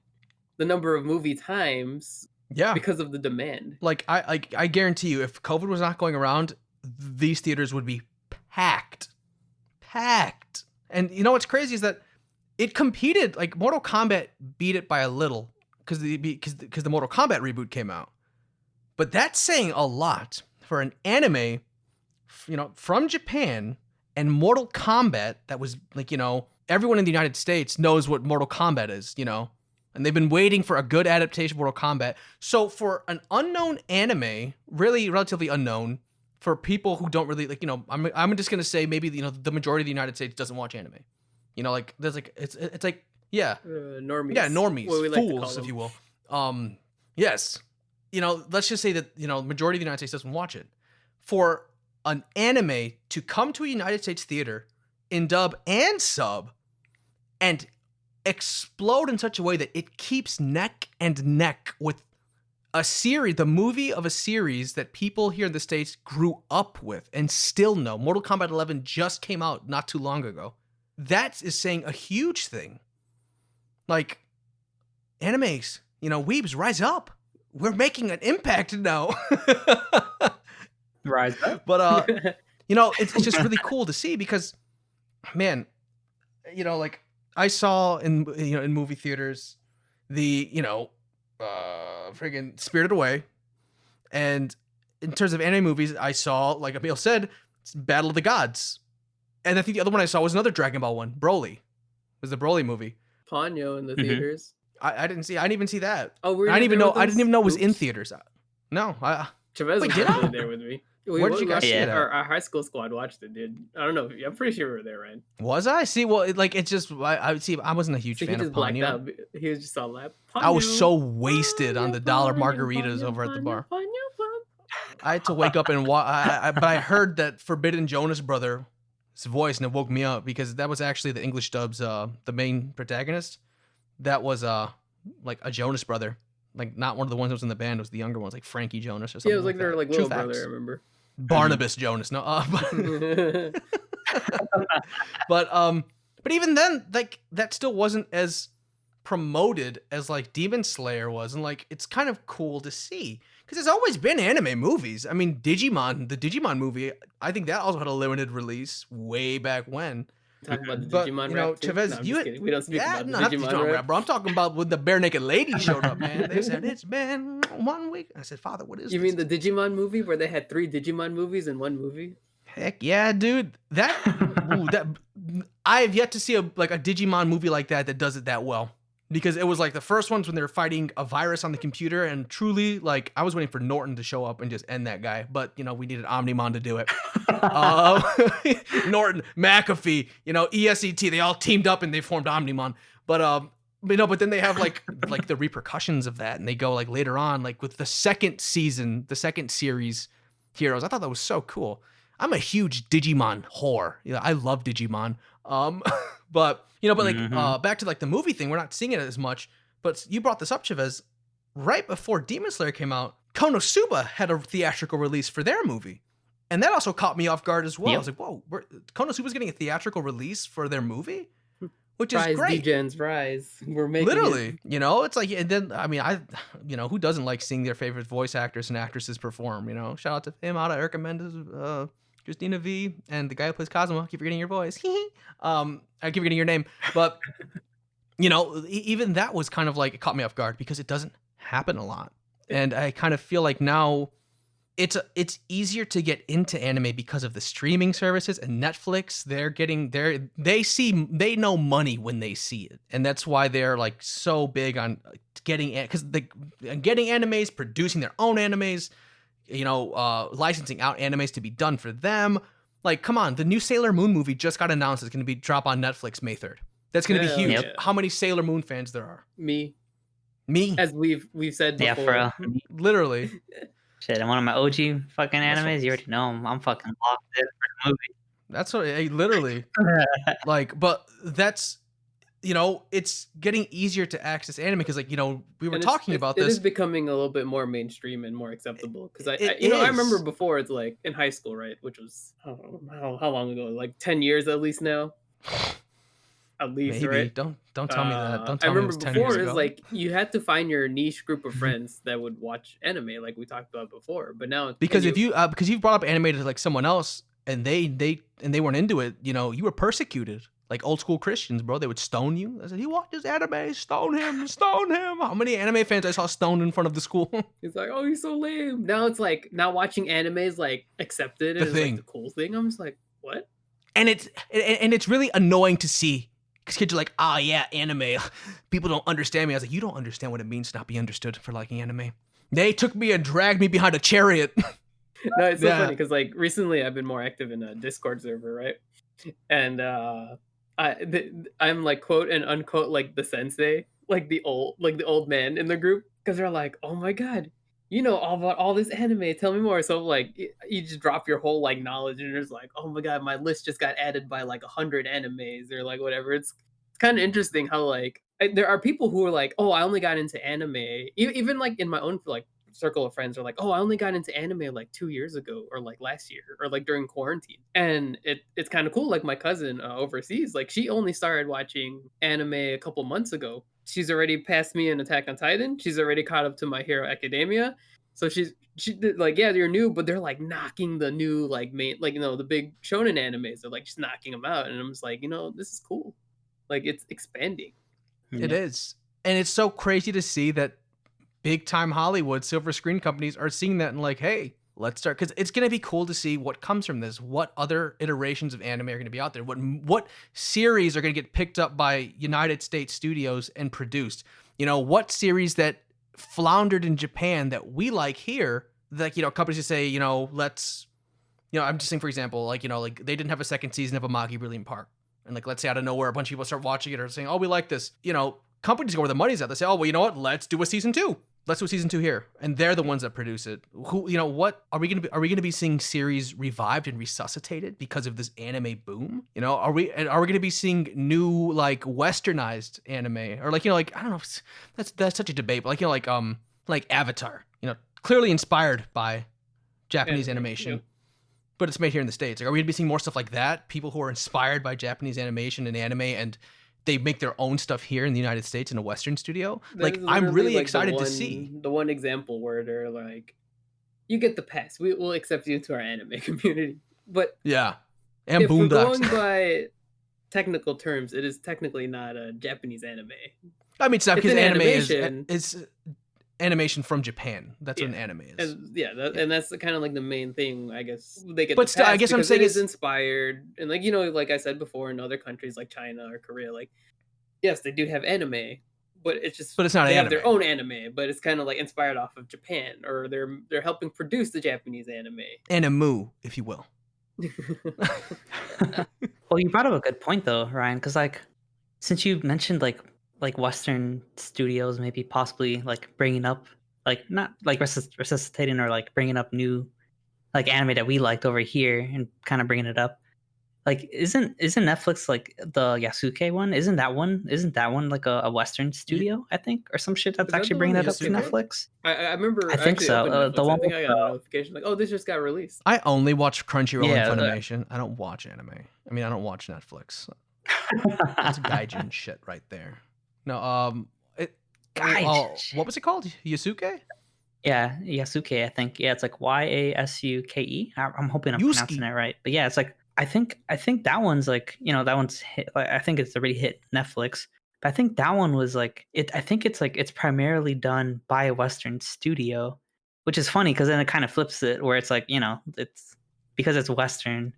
number of movie times because of the demand. Like I guarantee you, if COVID was not going around, these theaters would be packed. And what's crazy is that it competed, like Mortal Kombat beat it by a little because the Mortal Kombat reboot came out, but that's saying a lot for an anime from Japan. And Mortal Kombat, that was like, everyone in the United States knows what Mortal Kombat is, and they've been waiting for a good adaptation of Mortal Kombat. So for an unknown anime, really relatively unknown, for people who don't really like, I'm just gonna say maybe the majority of the United States doesn't watch anime. Like there's like it's like normies. Yeah, normies, what we like fools, if you will. Yes, let's just say that majority of the United States doesn't watch it. For an anime to come to a United States theater in dub and sub and explode in such a way that it keeps neck and neck with a series, the movie of a series that people here in the States grew up with and still know. Mortal Kombat 11 just came out not too long ago. That is saying a huge thing. Like, animes, weebs, rise up. We're making an impact now. Rise up. But it's just really cool to see because, man, like I saw in movie theaters, the friggin' Spirited Away, and in terms of anime movies, I saw, like Emil said, Battle of the Gods, and I think the other one I saw was another Dragon Ball one, Broly. It was the Broly movie. Ponyo in the Mhm. theaters. I didn't even see that. Oh, were you I didn't even there know. with I us? didn't even know it was in Oops. theaters. No, Chavez Wait, was did I? definitely there with me. Where did you guys watched see it? it at? Our high school squad watched it, dude. I don't know. I'm pretty sure we were there, Ryan. was I? See, well, it's just I see. I wasn't a huge So he fan of just blacked Ponyo. out. He was just all like, I was "Ponyo, so wasted on the dollar Ponyo, margaritas Ponyo, over at the Ponyo, bar. Ponyo, Ponyo." I had to wake up and watch. But I heard that Forbidden Jonas Brother's voice, and it woke me up because that was actually the English dub's the main protagonist. That was like a Jonas brother, like not one of the ones that was in the band. It was the younger ones, like Frankie Jonas or something. Yeah, it was like their that. like True little brother. I facts. remember. Barnabas Jonas. No, but even then, like that still wasn't as promoted as like Demon Slayer was, and like it's kind of cool to see because there's always been anime movies. I mean, the Digimon movie, I think that also had a limited release way back when. Talk about the But Digimon you know, rap too? Chavez, No, I'm you just kidding. We don't speak about the not Digimon Digimon rap. rap, bro. I'm talking about when the bare naked ladies showed up, man. They said it's been 1 week. I said, Father, what is You this? mean the Digimon movie where they had 3 Digimon movies in one movie? Heck yeah, dude. That I have yet to see a Digimon movie like that does it that well. Because it was like the first ones when they were fighting a virus on the computer, and truly, like, I was waiting for Norton to show up and just end that guy. But, we needed Omnimon to do it. Norton, McAfee, ESET, they all teamed up and they formed Omnimon. But then they have like the repercussions of that, and they go like later on, like with the second season, the second series Heroes. I thought that was so cool. I'm a huge Digimon whore. I love Digimon. But back to like the movie thing, we're not seeing it as much. But you brought this up, Chavez. Right before Demon Slayer came out, Konosuba had a theatrical release for their movie. And that also caught me off guard as well. Yep. I was like, whoa, Konosuba's getting a theatrical release for their movie? Which is Rise, great. Degens, rise. We're making Literally, it's like, and then, I mean, who doesn't like seeing their favorite voice actors and actresses perform, Shout out to him, Ada, Erica Mendez, Christina V, and the guy who plays Cosmo. I keep forgetting your voice. I keep forgetting your name. But, even that was kind of like, it caught me off guard because it doesn't happen a lot. And I kind of feel like now it's easier to get into anime because of the streaming services and Netflix. They know money when they see it. And that's why they're like so big on getting animes, producing their own animes, licensing out animes to be done for them. Like, come on, the new Sailor Moon movie just got announced. It's going to be drop on Netflix May 3rd. That's going to be huge. Yep. How many Sailor Moon fans there are? Me. Me. As we've said before. Yeah, for real. Literally. Shit, and one of my OG fucking animes, you already know I'm fucking locked in for the movie. That's what literally like, but that's it's getting easier to access anime because we were talking about this. It is becoming a little bit more mainstream and more acceptable because I is. remember before it's like in high school, right, which was I don't know how long ago, like 10 years at least now. At least, maybe. right? Don't tell me that. Don't tell I me it remember was 10 before years it was ago. like you had to find your niche group of friends that would watch anime, like we talked about before. But now because because you've brought up anime to like someone else and they weren't into it, you were persecuted. Like old school Christians, bro. They would stone you. I said, he watches anime, stone him. How many anime fans I saw stoned in front of the school? It's like, oh, he's so lame. Now it's like, now watching anime is like accepted as like the cool thing. I'm just like, what? And it's really annoying to see. Because kids are like, oh yeah, anime. People don't understand me. I was like, you don't understand what it means to not be understood for liking anime. They took me and dragged me behind a chariot. No, it's so funny because like recently I've been more active in a Discord server, right? And I'm like quote and unquote like the sensei, like the old man in the group, because they're like, oh my god, you know all about all this anime, tell me more. So like you just drop your whole like knowledge and it's like, oh my god, my list just got added by like 100 animes or like whatever. It's kind of interesting how like there are people who are like, oh, I only got into anime, even like in my own like circle of friends are like, oh, I only got into anime like 2 years ago or like last year or like during quarantine. And it's kind of cool. Like my cousin overseas, like she only started watching anime a couple months ago. She's already passed me in Attack on Titan. She's already caught up to My Hero Academia. So she like, yeah, they're new, but they're like knocking the new like main, like, the big shonen animes. They're like just knocking them out. And I'm just like, this is cool. Like it's expanding. It is. And it's so crazy to see that big time Hollywood silver screen companies are seeing that and like, hey, let's start, because it's gonna be cool to see what comes from this. What other iterations of anime are gonna be out there? What series are gonna get picked up by United States studios and produced? You know, what series that floundered in Japan that we like here? Like, you know, companies just say, you know, let's, you know, I'm just saying, for example, like, you know, like they didn't have a second season of Amagi Brilliant Park. And like, let's say out of nowhere, a bunch of people start watching it or saying, oh, we like this. You know, companies go where the money's at. They say, oh, well, you know what? Let's do a season 2. Let's do a season 2 here. And they're the ones that produce it. Who, you know, what are we going to be seeing series revived and resuscitated because of this anime boom? You know, are we going to be seeing new, like, westernized anime, or like, you know, like, I don't know, that's such a debate, but like, you know, like Avatar, you know, clearly inspired by Japanese animation. Yeah. But it's made here in the States. Like, are we going to be seeing more stuff like that? People who are inspired by Japanese animation and anime, and they make their own stuff here in the United States in a Western studio. Like, I'm really excited to see. The one example where they're like, you get the pass. We'll accept you into our anime community. But yeah. And if we're Boondocks. going by technical terms, it is technically not a Japanese anime. I mean, it's not, because anime animation. is animation from Japan. That's what an anime is. And, and that's kind of like the main thing, I guess. They get, but still, I guess I'm saying it is inspired, and like, you know, like I said before, in other countries like China or Korea, like, yes, they do have anime, but it's not. They have their own anime, but it's kind of like inspired off of Japan, or they're helping produce the Japanese anime. Animu, if you will. Well, you brought up a good point though, Ryan, because like, since you mentioned like Western studios maybe possibly like bringing up, like, not like resuscitating or like bringing up new like anime that we liked over here and kind of bringing it up. Like, isn't Netflix like the Yasuke one? Isn't that one like a Western studio? I think, or some shit that's actually bringing that up to Netflix. I remember. I think so. The one I think I got a notification like, oh, this just got released. I only watch Crunchyroll and Funimation. I don't watch anime. I mean, I don't watch Netflix. That's gaijin shit right there. No, what was it called? Yasuke? Yeah, Yasuke, I think. Yeah, it's like Yasuke. I'm hoping I'm pronouncing it right. But yeah, it's like, I think that one's like, you know, that one's hit, like, I think it's already hit Netflix. But I think that one was like, I think it's like, it's primarily done by a Western studio, which is funny because then it kind of flips it where it's like, you know, it's because it's Western.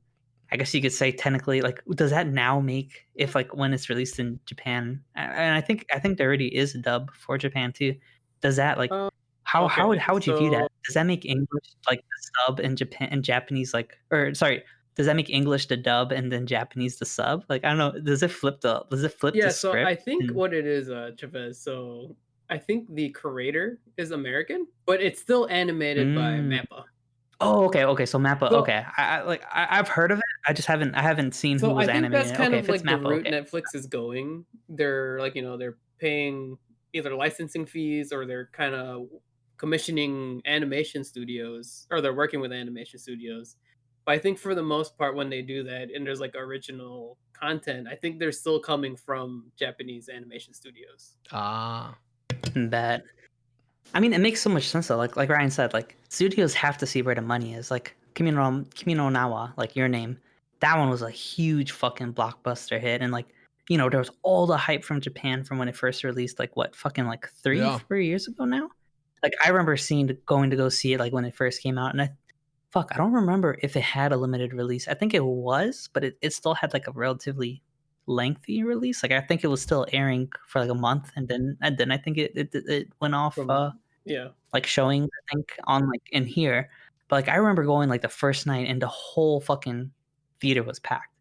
I guess you could say technically, like, does that now make, if like when it's released in Japan, and I think there already is a dub for Japan too. Does that like how would you view that? Does that make English like the sub in Japan and Japanese like, or sorry, does that make English the dub and then Japanese the sub? Like, I don't know. Does it flip the Yeah, so I think what it is, Chavez. So I think the creator is American, but it's still animated by Mappa. Oh, okay. So Mappa. So, okay, I've heard of it. I just haven't seen who was animating. That's kind of like Mappa, the route Netflix is going. They're like, you know, they're paying either licensing fees or they're kind of commissioning animation studios, or they're working with animation studios. But I think for the most part, when they do that and there's like original content, I think they're still coming from Japanese animation studios. That. I mean, it makes so much sense though. Like Ryan said, like, studios have to see where the money is. Like Kimi no Nawa, like Your Name, that one was a huge fucking blockbuster hit, and like, you know, there was all the hype from Japan from when it first released, like what, fucking like 4 years ago now. Like, I remember going to go see it like when it first came out, and I don't remember if it had a limited release. I think it was, but it still had like a relatively lengthy release. Like, I think it was still airing for like a month, and then I think it went off like showing, I think, on like in here. But like, I remember going like the first night and the whole fucking theater was packed.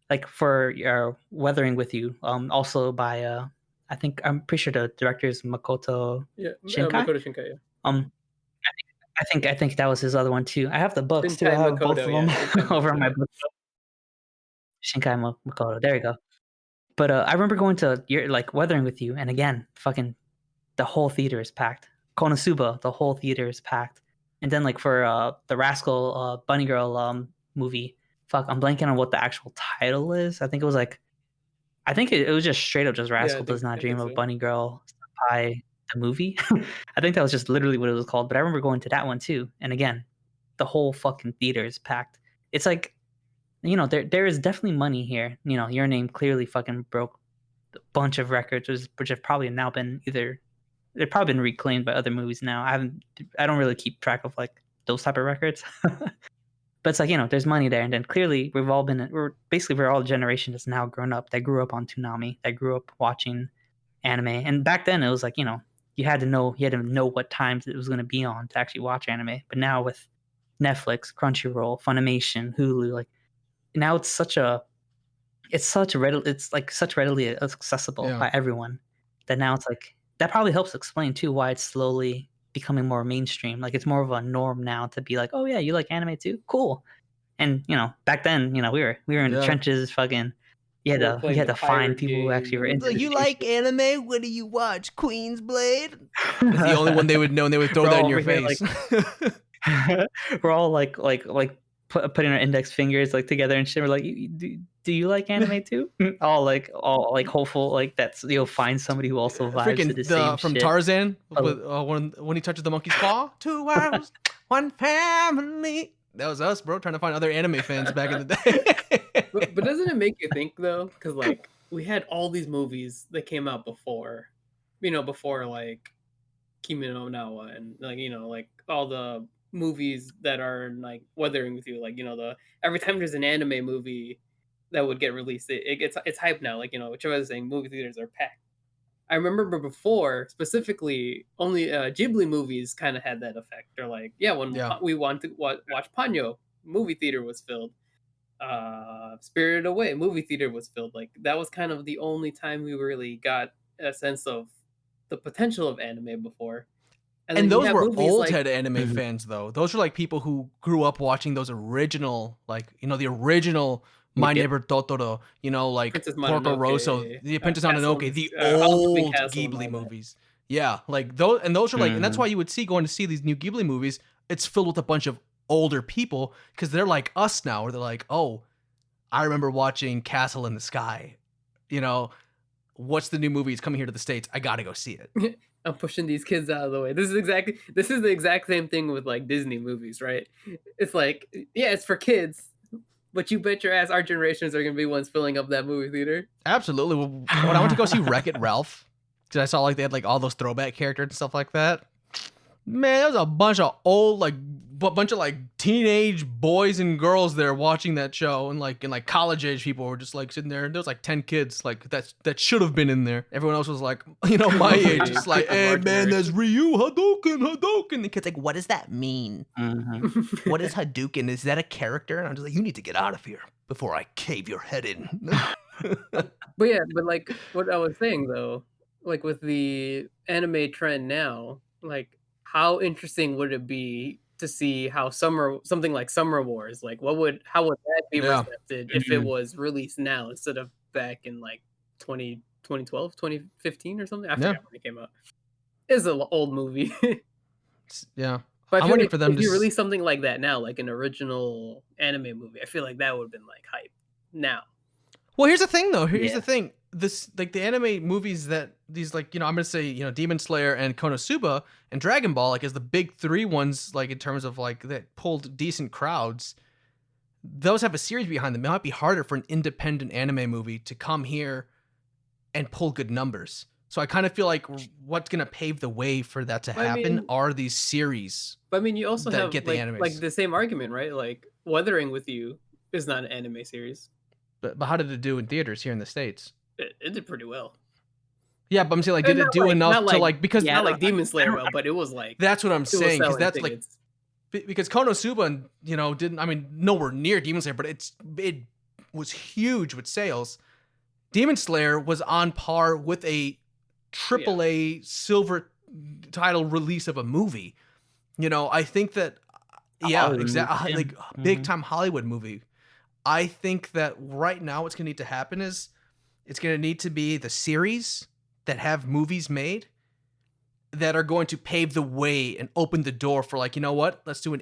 Like, for Weathering with You, also by I think, I'm pretty sure the director is Makoto Shinkai. Makoto Shinkai, yeah. I think that was his other one too. I have the books too. I have both of them over on my book. Shinkai Makoto. There you go. But I remember going to like Weathering with You, and again, fucking the whole theater is packed. Konosuba, the whole theater is packed. And then like for the Rascal Bunny Girl movie, I'm blanking on what the actual title is. I think it was like, it was just straight up just Rascal Does Not Dream of Bunny Girl Senpai, the movie. I think that was just literally what it was called. But I remember going to that one too, and again, the whole fucking theater is packed. It's like, you know, there is definitely money here. You know, Your Name clearly fucking broke bunch of records, which have probably now been either they've probably been reclaimed by other movies now. I don't really keep track of like those type of records. But it's like, there's money there. And then clearly we're all a generation that's now grown up, that grew up on Toonami, that grew up watching anime. And back then it was like, you had to know what times it was going to be on to actually watch anime. But now with Netflix, Crunchyroll, Funimation, Hulu, like now it's like such readily accessible Yeah. by everyone that now it's like that probably helps explain too why it's slowly becoming more mainstream. Like it's more of a norm now to be like, oh yeah, you like anime too, cool. And back then, we were in the Yeah. trenches, fucking. You We were had to playing the find pirate people who actually were game. into Like, the you same like shit. anime? What do you watch? Queen's Blade? That's the only one they would know, and they would throw We're that in all your over here, face. We're all like putting our index fingers like together and shit. We're like, do you like anime too? all like hopeful like that's you'll find somebody who also vibes to the same from shit. Tarzan But- with, when he touches the monkey's paw. 2 worlds, 1 family. That was us, bro, trying to find other anime fans back in the day. But doesn't it make you think though? Because like we had all these movies that came out before, before like Kimi no Nawa and like like all the movies that are like Weathering with You, like every time there's an anime movie that would get released, it's hype now. Like which I was saying, movie theaters are packed. I remember before, specifically, only Ghibli movies kind of had that effect. They're like, when we want to watch Ponyo, movie theater was filled. Spirited Away, movie theater was filled. Like that was kind of the only time we really got a sense of the potential of anime before. And then you those have were movies old like- head anime Mhm. fans, though. Those were like people who grew up watching those original, like, the original My Yeah. Neighbor Totoro, like Princess Porco Mononoke, Rosso, the Princess Castle Mononoke, in the House Moving old Castle and Ghibli all that. movies. Yeah, like those, and those are like, and that's Mhm. why you would see going to see these new Ghibli movies. It's filled with a bunch of older people because they're like us now, where they're like, oh, I remember watching Castle in the Sky. What's the new movie? It's coming here to the States. I gotta go see it. I'm pushing these kids out of the way. This is the exact same thing with like Disney movies, right? It's like, yeah, it's for kids, but you bet your ass our generations are gonna be ones filling up that movie theater. Absolutely. When I went to go see Wreck-It Ralph, because I saw like they had like all those throwback characters and stuff like that. Man, there was a bunch of old, like, bunch of like teenage boys and girls there watching that show, and like college age people were just like sitting there. There was like 10 kids like that should have been in there. Everyone else was like, my age, just like, hey man, there's Ryu Hadouken. The kid's like, what does that mean? Mhm. What is Hadouken? Is that a character? And I'm just like, you need to get out of here before I cave your head in. But yeah, but like what I was saying though, like with the anime trend now, like how interesting would it be to see how something like Summer Wars, like how would that be Yeah. recepted if it Mhm. was released now instead of back in like 2012, 2015 or something? I Yeah. forgot when it came out. It's an old movie. Yeah. But I I'm feel waiting like for them if to you release something like that now, like an original anime movie, I feel like that would have been like hype now. Well, here's the thing, though. Here's Yeah. the thing. This, like, the anime movies that these, like, I'm gonna say, Demon Slayer and Konosuba and Dragon Ball, like, as the big 3 ones, like, in terms of like that pulled decent crowds. Those have a series behind them. It might be harder for an independent anime movie to come here and pull good numbers. So I kind of feel like what's gonna pave the way for that to I happen mean- are these series. But I mean, you also That have get the like animes. the same argument, right? Like Weathering with You is not an anime series. But how did it do in theaters here in the States? It did pretty well. Yeah, but I'm saying, like, did it Not do like- enough not to like- like, because Not like Demon Slayer well, but it was like that's what I'm it was saying, because selling that's like, tickets. because Konosuba, didn't, I mean, nowhere near Demon Slayer, but it was huge with sales. Demon Slayer was on par with a AAA silver title release of a movie. I think that, yeah, Hollywood exactly, movie, like yeah. big time Hollywood movie. I think that right now what's going to need to happen is it's going to need to be the series that have movies made that are going to pave the way and open the door for, like, let's do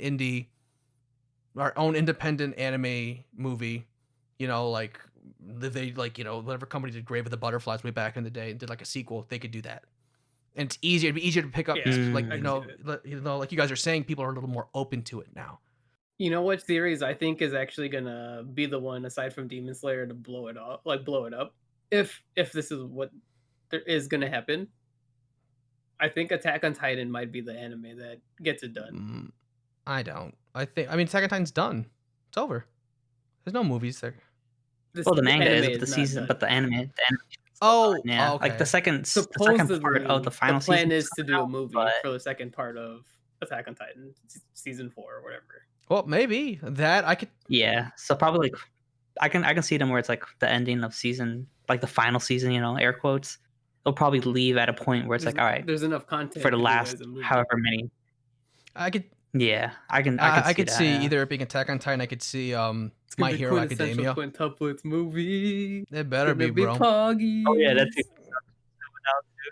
our own independent anime movie. Like they, like, whatever company did Grave of the Butterflies way back in the day and did like a sequel, they could do that. And it'd be easier to pick up, Yeah, like, I can see that. like you guys are saying, people are a little more open to it now. You know what series I think is actually gonna be the one aside from Demon Slayer to blow it up? if this is what there is gonna happen, I think Attack on Titan might be the anime that gets it done. I don't. I mean, Attack on Titan's done. It's over. There's no movies there. This Well, the manga anime is, but the not season, done. but the animation is still Oh, done, yeah. Like okay. the second part Supposedly, of the final plan season is to do a out, movie but for the second part of Attack on Titan, season 4 or whatever. Well, maybe that I could. yeah, so probably like I can see them where it's like the ending of season, like the final season, you know, air quotes. They'll probably leave at a point where it's like, all right, There's enough content for the to do it last as a movie. however many. I could. Yeah, I can could that, see yeah. either it being Attack on Titan. I could see It's gonna My be Hero quintessential Academia. quintuplets movie. It better Gonna be, bro. Poggy. Oh yeah, that's it.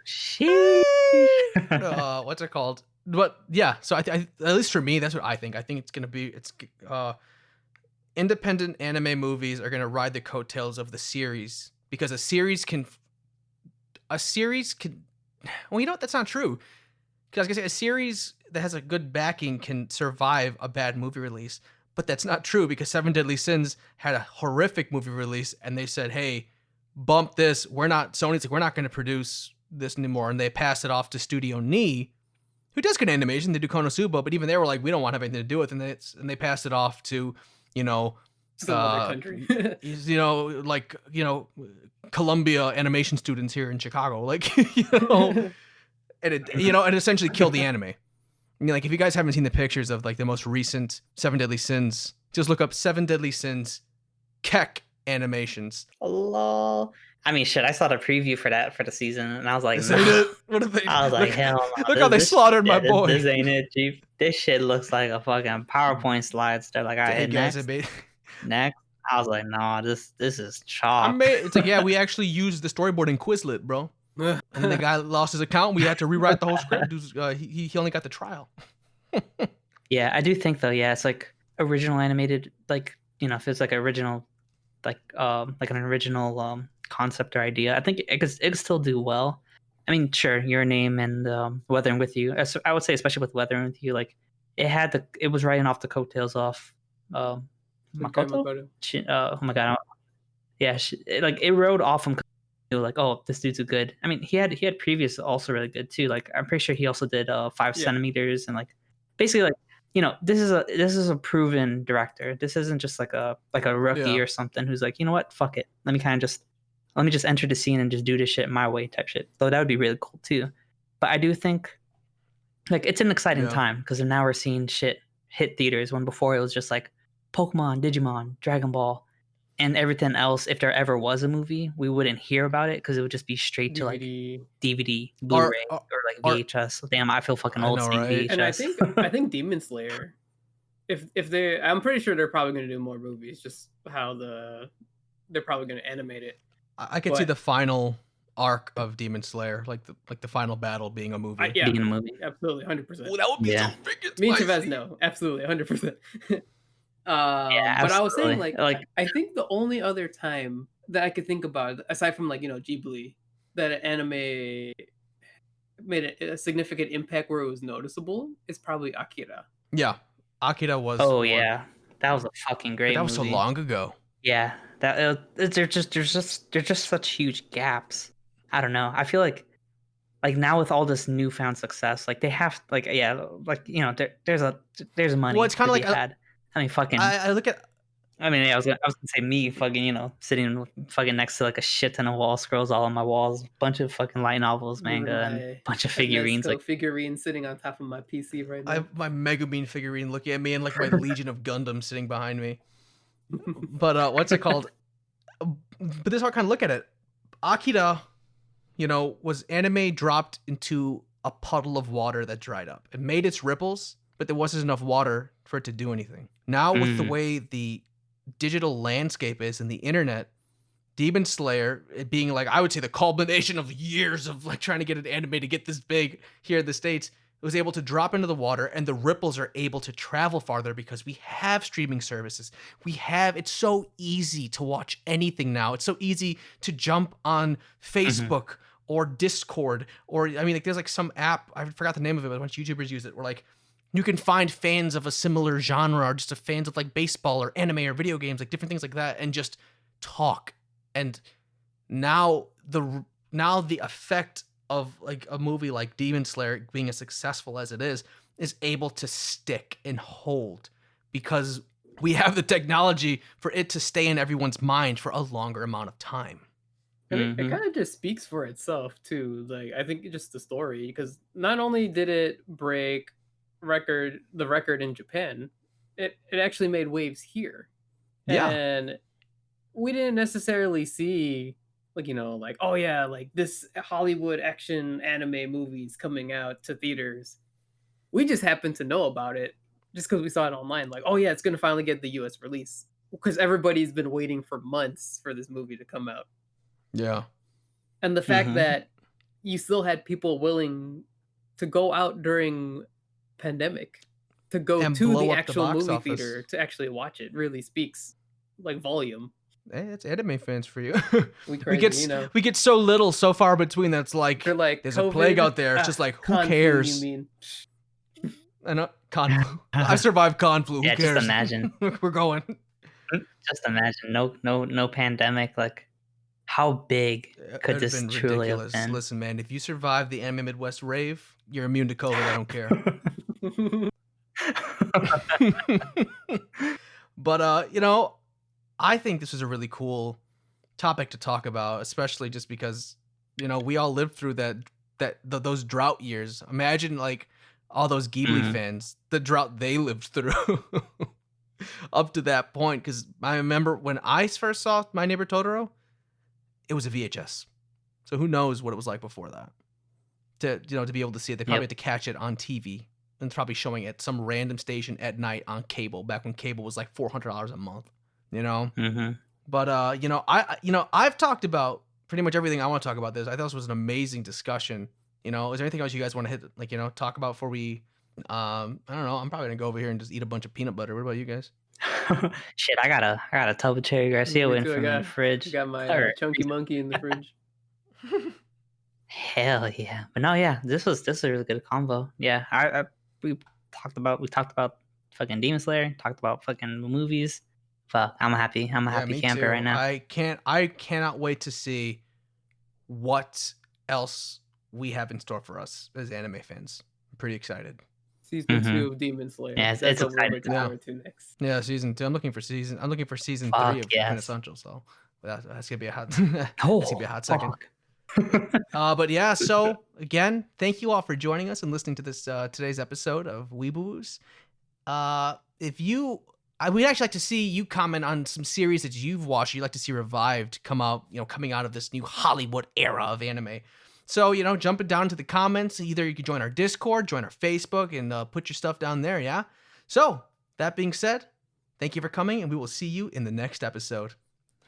Sheesh. What's it called? But yeah, so I at least for me, that's what I think. I think it's gonna be independent anime movies are gonna ride the coattails of the series because a series can. Well, you know what? That's not true. Because I was gonna say a series that has a good backing can survive a bad movie release, but that's not true because Seven Deadly Sins had a horrific movie release, and they said, "Hey, bump this. Sony's like, we're not going to produce this anymore," and they passed it off to Studio Ni, who does good animation. They do Konosuba, but even they were like, "We don't want to have anything to do with it," and they passed it off to, Some other country. Columbia animation students here in Chicago, and it essentially killed the anime. I mean, like, if you guys haven't seen the pictures of like the most recent Seven Deadly Sins, just look up Seven Deadly Sins Keck animations. Lol. I mean, shit. I saw the preview for the season, and I was like, This nah. ain't it. What are they? I was like, hell no. Look how they slaughtered my boy. This ain't it, Chief. This shit looks like a fucking PowerPoint slides. They're like, all right, Hey guys, next. I was like, nah, this is chalk. It's like, yeah, we actually used the storyboard in Quizlet, bro. And then the guy lost his account. We had to rewrite the whole script. He only got the trial. Yeah, I do think though. Yeah, it's like original animated, like, if it's like original, like an original concept or idea. I think it could still do well. I mean, sure, Your Name and Weathering with You. I would say, especially with Weathering with You, like it was riding off the coattails off Makoto. Oh my god, yeah, it rode off from. Like, oh, this dude's a good. I mean, he had previous also really good too. Like, I'm pretty sure he also did 5 centimeters and like basically like this is a proven director. This isn't just like a rookie or something who's like, you know what, fuck it. Let me just enter the scene and just do this shit my way type shit. So that would be really cool too. But I do think like it's an exciting time because now we're seeing shit hit theaters when before it was just like Pokemon, Digimon, Dragon Ball. And everything else, if there ever was a movie, we wouldn't hear about it because it would just be straight to like DVD, Blu-ray, or like VHS. Damn, I feel fucking old saying VHS. And I think Demon Slayer, if they, I'm pretty sure they're probably going to do more movies. Just how they're probably going to animate it. I could see the final arc of Demon Slayer, like the final battle being a movie. Being a movie, absolutely, 100%. Well, that would be so freaking Me and Chavez, no, absolutely, 100%. yeah, but I was saying like I think the only other time that I could think about, aside from like Ghibli, that an anime made a significant impact where it was noticeable is probably Akira. Yeah, Akira was. Oh yeah, that was a fucking great. That was movie. so long ago. Yeah, that they're just such huge gaps. I don't know. I feel like now with all this newfound success, like they have like there's money. Well, it's kind of like had. I mean, fucking. I look at. I mean, I was gonna say me fucking sitting fucking next to like a shit ton of wall scrolls all on my walls, bunch of fucking light novels, manga, and a bunch of figurines. Like figurines sitting on top of my PC right now. I have my Mega Bean figurine looking at me and like my Legion of Gundam sitting behind me. But what's it called? But this is how I kind of look at it. Akira, was anime dropped into a puddle of water that dried up. It made its ripples, but there wasn't enough water for it to do anything. Now with the way the digital landscape is and the internet, Demon Slayer, it being like, I would say the culmination of years of like trying to get an anime to get this big here in the States, it was able to drop into the water and the ripples are able to travel farther because we have streaming services. It's so easy to watch anything now. It's so easy to jump on Facebook or Discord, or I mean, like there's like some app, I forgot the name of it, but a bunch of YouTubers use it, where like you can find fans of a similar genre or just fans of like baseball or anime or video games, like different things like that, and just talk. And now the effect of like a movie like Demon Slayer being as successful as it is able to stick and hold because we have the technology for it to stay in everyone's mind for a longer amount of time. And it kind of just speaks for itself too. Like I think just the story, because not only did it break the record in Japan, it actually made waves here. Yeah. And we didn't necessarily see like, like, oh yeah, like this Hollywood action anime movies coming out to theaters. We just happened to know about it just because we saw it online. Like, oh yeah, it's gonna finally get the US release. Because everybody's been waiting for months for this movie to come out. Yeah. And the fact that you still had people willing to go out during pandemic to go And to blow the up the actual box movie office. theater to actually watch it really speaks like volume. Hey, it's anime fans for you. We we get so little so far between that it's like, They're like, there's a plague out there. It's just like, who Con flu, cares? you mean? I know con flu. I survived con flu. Who Yeah, cares? just imagine. We're going. Just imagine. No pandemic. Like, how big could It'd this been truly have ridiculous. been? Listen, man, if you survive the Anime Midwest rave, you're immune to COVID. I don't care. But I think this is a really cool topic to talk about, especially just because we all lived through those drought years. Imagine like all those Ghibli fans, the drought they lived through up to that point. Because I remember when I first saw My Neighbor Totoro, it was a VHS. So who knows what it was like before that? To be able to see it, they probably had to catch it on TV. And it's probably showing at some random station at night on cable, back when cable was like $400 a month, But I've talked about pretty much everything I want to talk about this. I thought this was an amazing discussion. Is there anything else you guys want to hit, talk about before we I don't know, I'm probably gonna go over here and just eat a bunch of peanut butter. What about you guys? Shit, I got a tub of Cherry Garcia waiting for me in the fridge. I got my chunky monkey in the fridge. Hell yeah. But no, yeah, this was a really good combo. Yeah, we talked about fucking Demon Slayer, talked about fucking movies. Fuck, I'm a happy camper right now. I cannot wait to see what else we have in store for us as anime fans. I'm pretty excited. Season 2 of Demon Slayer. Yeah, that's what we're looking forward to next. Yeah, season 2. I'm looking for season 3 of Quintessential. So that's gonna be a hot. That's gonna be a hot second. But yeah, so again, thank you all for joining us and listening to this today's episode of WeebUwUs. We'd actually like to see you comment on some series that you've watched, you'd like to see revived, coming out of this new Hollywood era of anime. So, jump it down to the comments. Either you can join our Discord, join our Facebook, and put your stuff down there, yeah? So, that being said, thank you for coming, and we will see you in the next episode.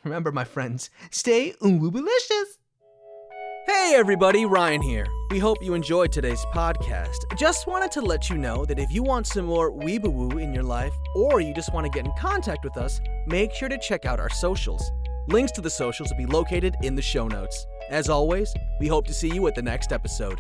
Remember, my friends, stay WeebUwUlicious! Hey everybody, Ryan here. We hope you enjoyed today's podcast. Just wanted to let you know that if you want some more WeebUwU in your life, or you just want to get in contact with us, make sure to check out our socials. Links to the socials will be located in the show notes. As always, we hope to see you at the next episode.